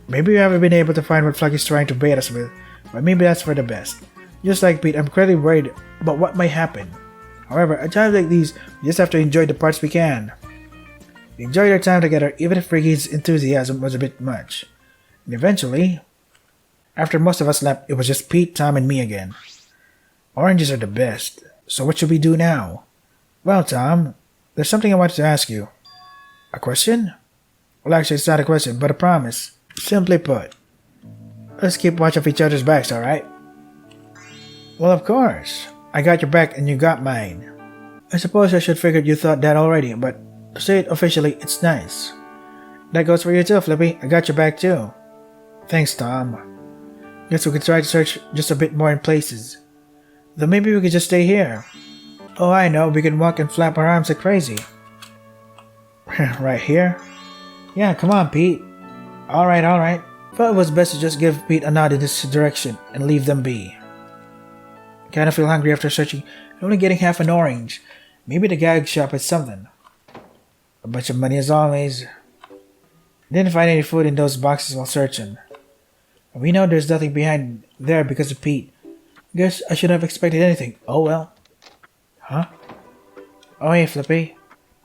Maybe we haven't been able to find what Flunky's trying to bait us with, but maybe that's for the best. Just like Pete, I'm incredibly worried about what might happen. However, at times like these, we just have to enjoy the parts we can. We enjoyed our time together, even if Ricky's enthusiasm was a bit much. And eventually, after most of us left, it was just Pete, Tom, and me again. Oranges are the best, so what should we do now? Well, Tom, there's something I wanted to ask you. A question? Well, actually, it's not a question, but a promise. Simply put, let's keep watch of each other's backs, alright? Well, of course. I got your back and you got mine. I suppose I should figure you thought that already, but to say it officially, it's nice. That goes for you too, Flippy. I got your back too. Thanks, Tom. Guess we could try to search just a bit more in places. Though maybe we could just stay here. Oh, I know, we can walk and flap our arms like crazy. Right here? Yeah, come on, Pete. Alright. Thought it was best to just give Pete a nod in this direction and leave them be. Kinda feel hungry after searching, only getting half an orange. Maybe the gag shop has something. A bunch of money as always. Didn't find any food in those boxes while searching. We know there's nothing behind there because of Pete. Guess I should have expected anything. Oh well. Huh? Oh hey, Flippy.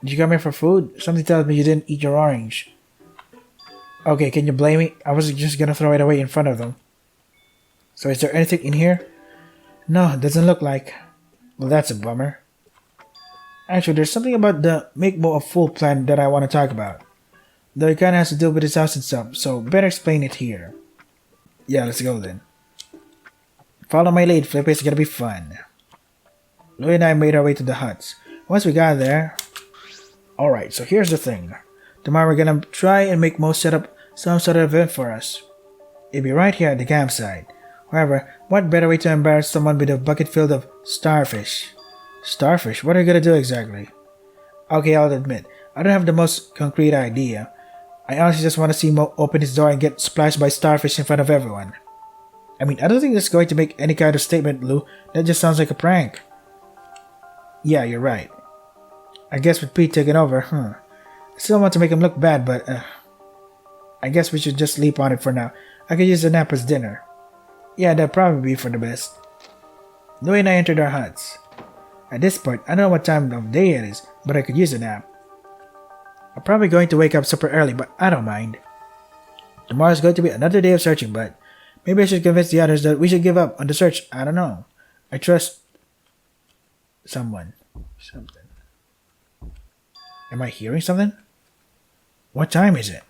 Did you come here for food? Something tells me you didn't eat your orange. Okay, can you blame me? I was just gonna throw it away in front of them. So is there anything in here? No, it doesn't look like. Well, that's a bummer. Actually, there's something about the make Mo a fool plan that I want to talk about. Though it kinda has to do with his house and stuff, so better explain it here. Yeah, let's go then. Follow my lead, Flippy, it's gonna be fun. Louie and I made our way to the huts. Once we got there... Alright, so here's the thing. Tomorrow we're gonna try and make Mo set up some sort of event for us. It'll be right here at the campsite. However, what better way to embarrass someone with a bucket filled of starfish? Starfish? What are you gonna do exactly? Okay, I'll admit, I don't have the most concrete idea. I honestly just want to see Mo open his door and get splashed by starfish in front of everyone. I mean, I don't think that's going to make any kind of statement, Lou. That just sounds like a prank. Yeah, you're right. I guess with Pete taking over, I still want to make him look bad, but I guess we should just sleep on it for now. I could use a nap as dinner. Yeah, that'd probably be for the best. Louie and I entered our huts. At this point, I don't know what time of day it is, but I could use a nap. I'm probably going to wake up super early, but I don't mind. Tomorrow's going to be another day of searching, but maybe I should convince the others that we should give up on the search. I don't know. I trust someone. Something. Am I hearing something? What time is it?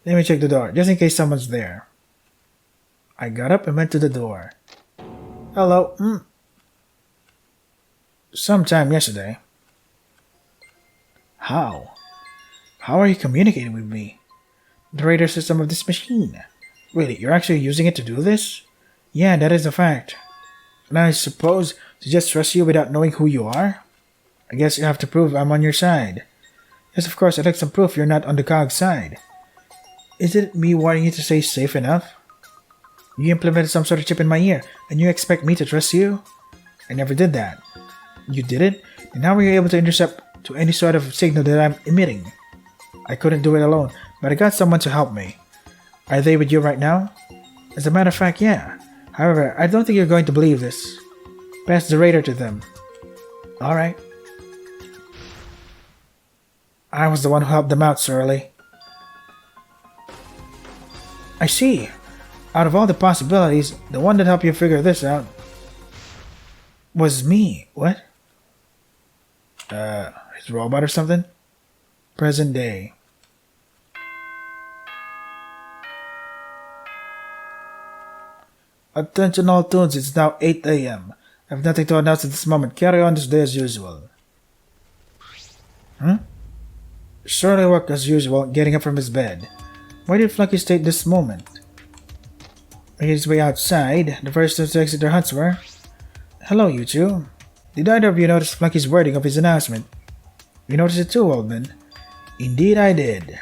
Let me check the door, just in case someone's there. I got up and went to the door. Hello. Sometime yesterday. How? How are you communicating with me? The radar system of this machine. Really, you're actually using it to do this? Yeah, that is a fact. And I suppose to just trust you without knowing who you are? I guess you have to prove I'm on your side. Yes, of course, I'd like some proof you're not on the COG's side. Is it me wanting you to stay safe enough? You implemented some sort of chip in my ear, and you expect me to trust you? I never did that. You did it, and how were you able to intercept to any sort of signal that I'm emitting? I couldn't do it alone, but I got someone to help me. Are they with you right now? As a matter of fact, yeah. However, I don't think you're going to believe this. Pass the radar to them. Alright. I was the one who helped them out, Surly. I see. Out of all the possibilities, the one that helped you figure this out was me. What? His robot or something? Present day. Attention all Toons, it's now 8 a.m. I have nothing to announce at this moment. Carry on this day as usual. Shortly worked as usual, getting up from his bed. Why did Flunky stay at this moment? Making his way outside, the first to exit their huts were... Hello, you two. Did either of you notice Flunky's wording of his announcement? You noticed it too, Oldman? Indeed I did.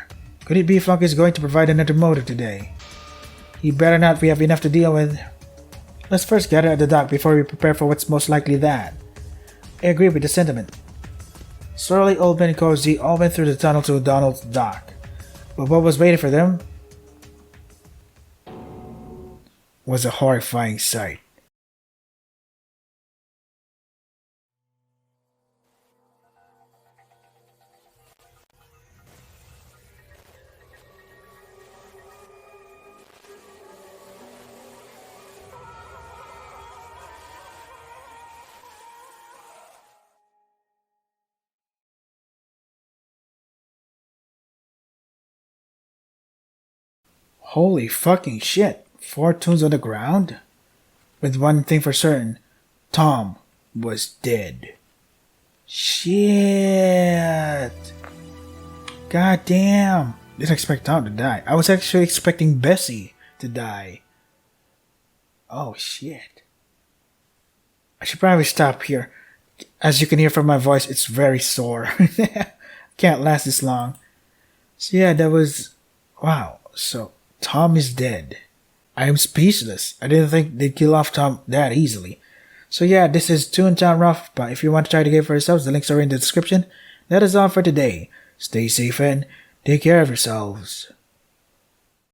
Could it be Flunky's going to provide another motive today? He better not, we have enough to deal with. Let's first gather at the dock before we prepare for what's most likely that. I agree with the sentiment. Surly, Oldman, and Cozy all went through the tunnel to Donald's dock. But what was waiting for them was a horrifying sight. Holy fucking shit. 4 Toons on the ground? With one thing for certain, Tom was dead. Shit. God damn. Didn't expect Tom to die. I was actually expecting Bessie to die. Oh shit. I should probably stop here. As you can hear from my voice, it's very sore. Can't last this long. So yeah, that was... Wow. So... Tom is dead. I am speechless. I didn't think they'd kill off Tom that easily. So yeah, this is ToontownRonpa. If you want to try the game for yourselves, the links are in the description. That is all for today. Stay safe and take care of yourselves.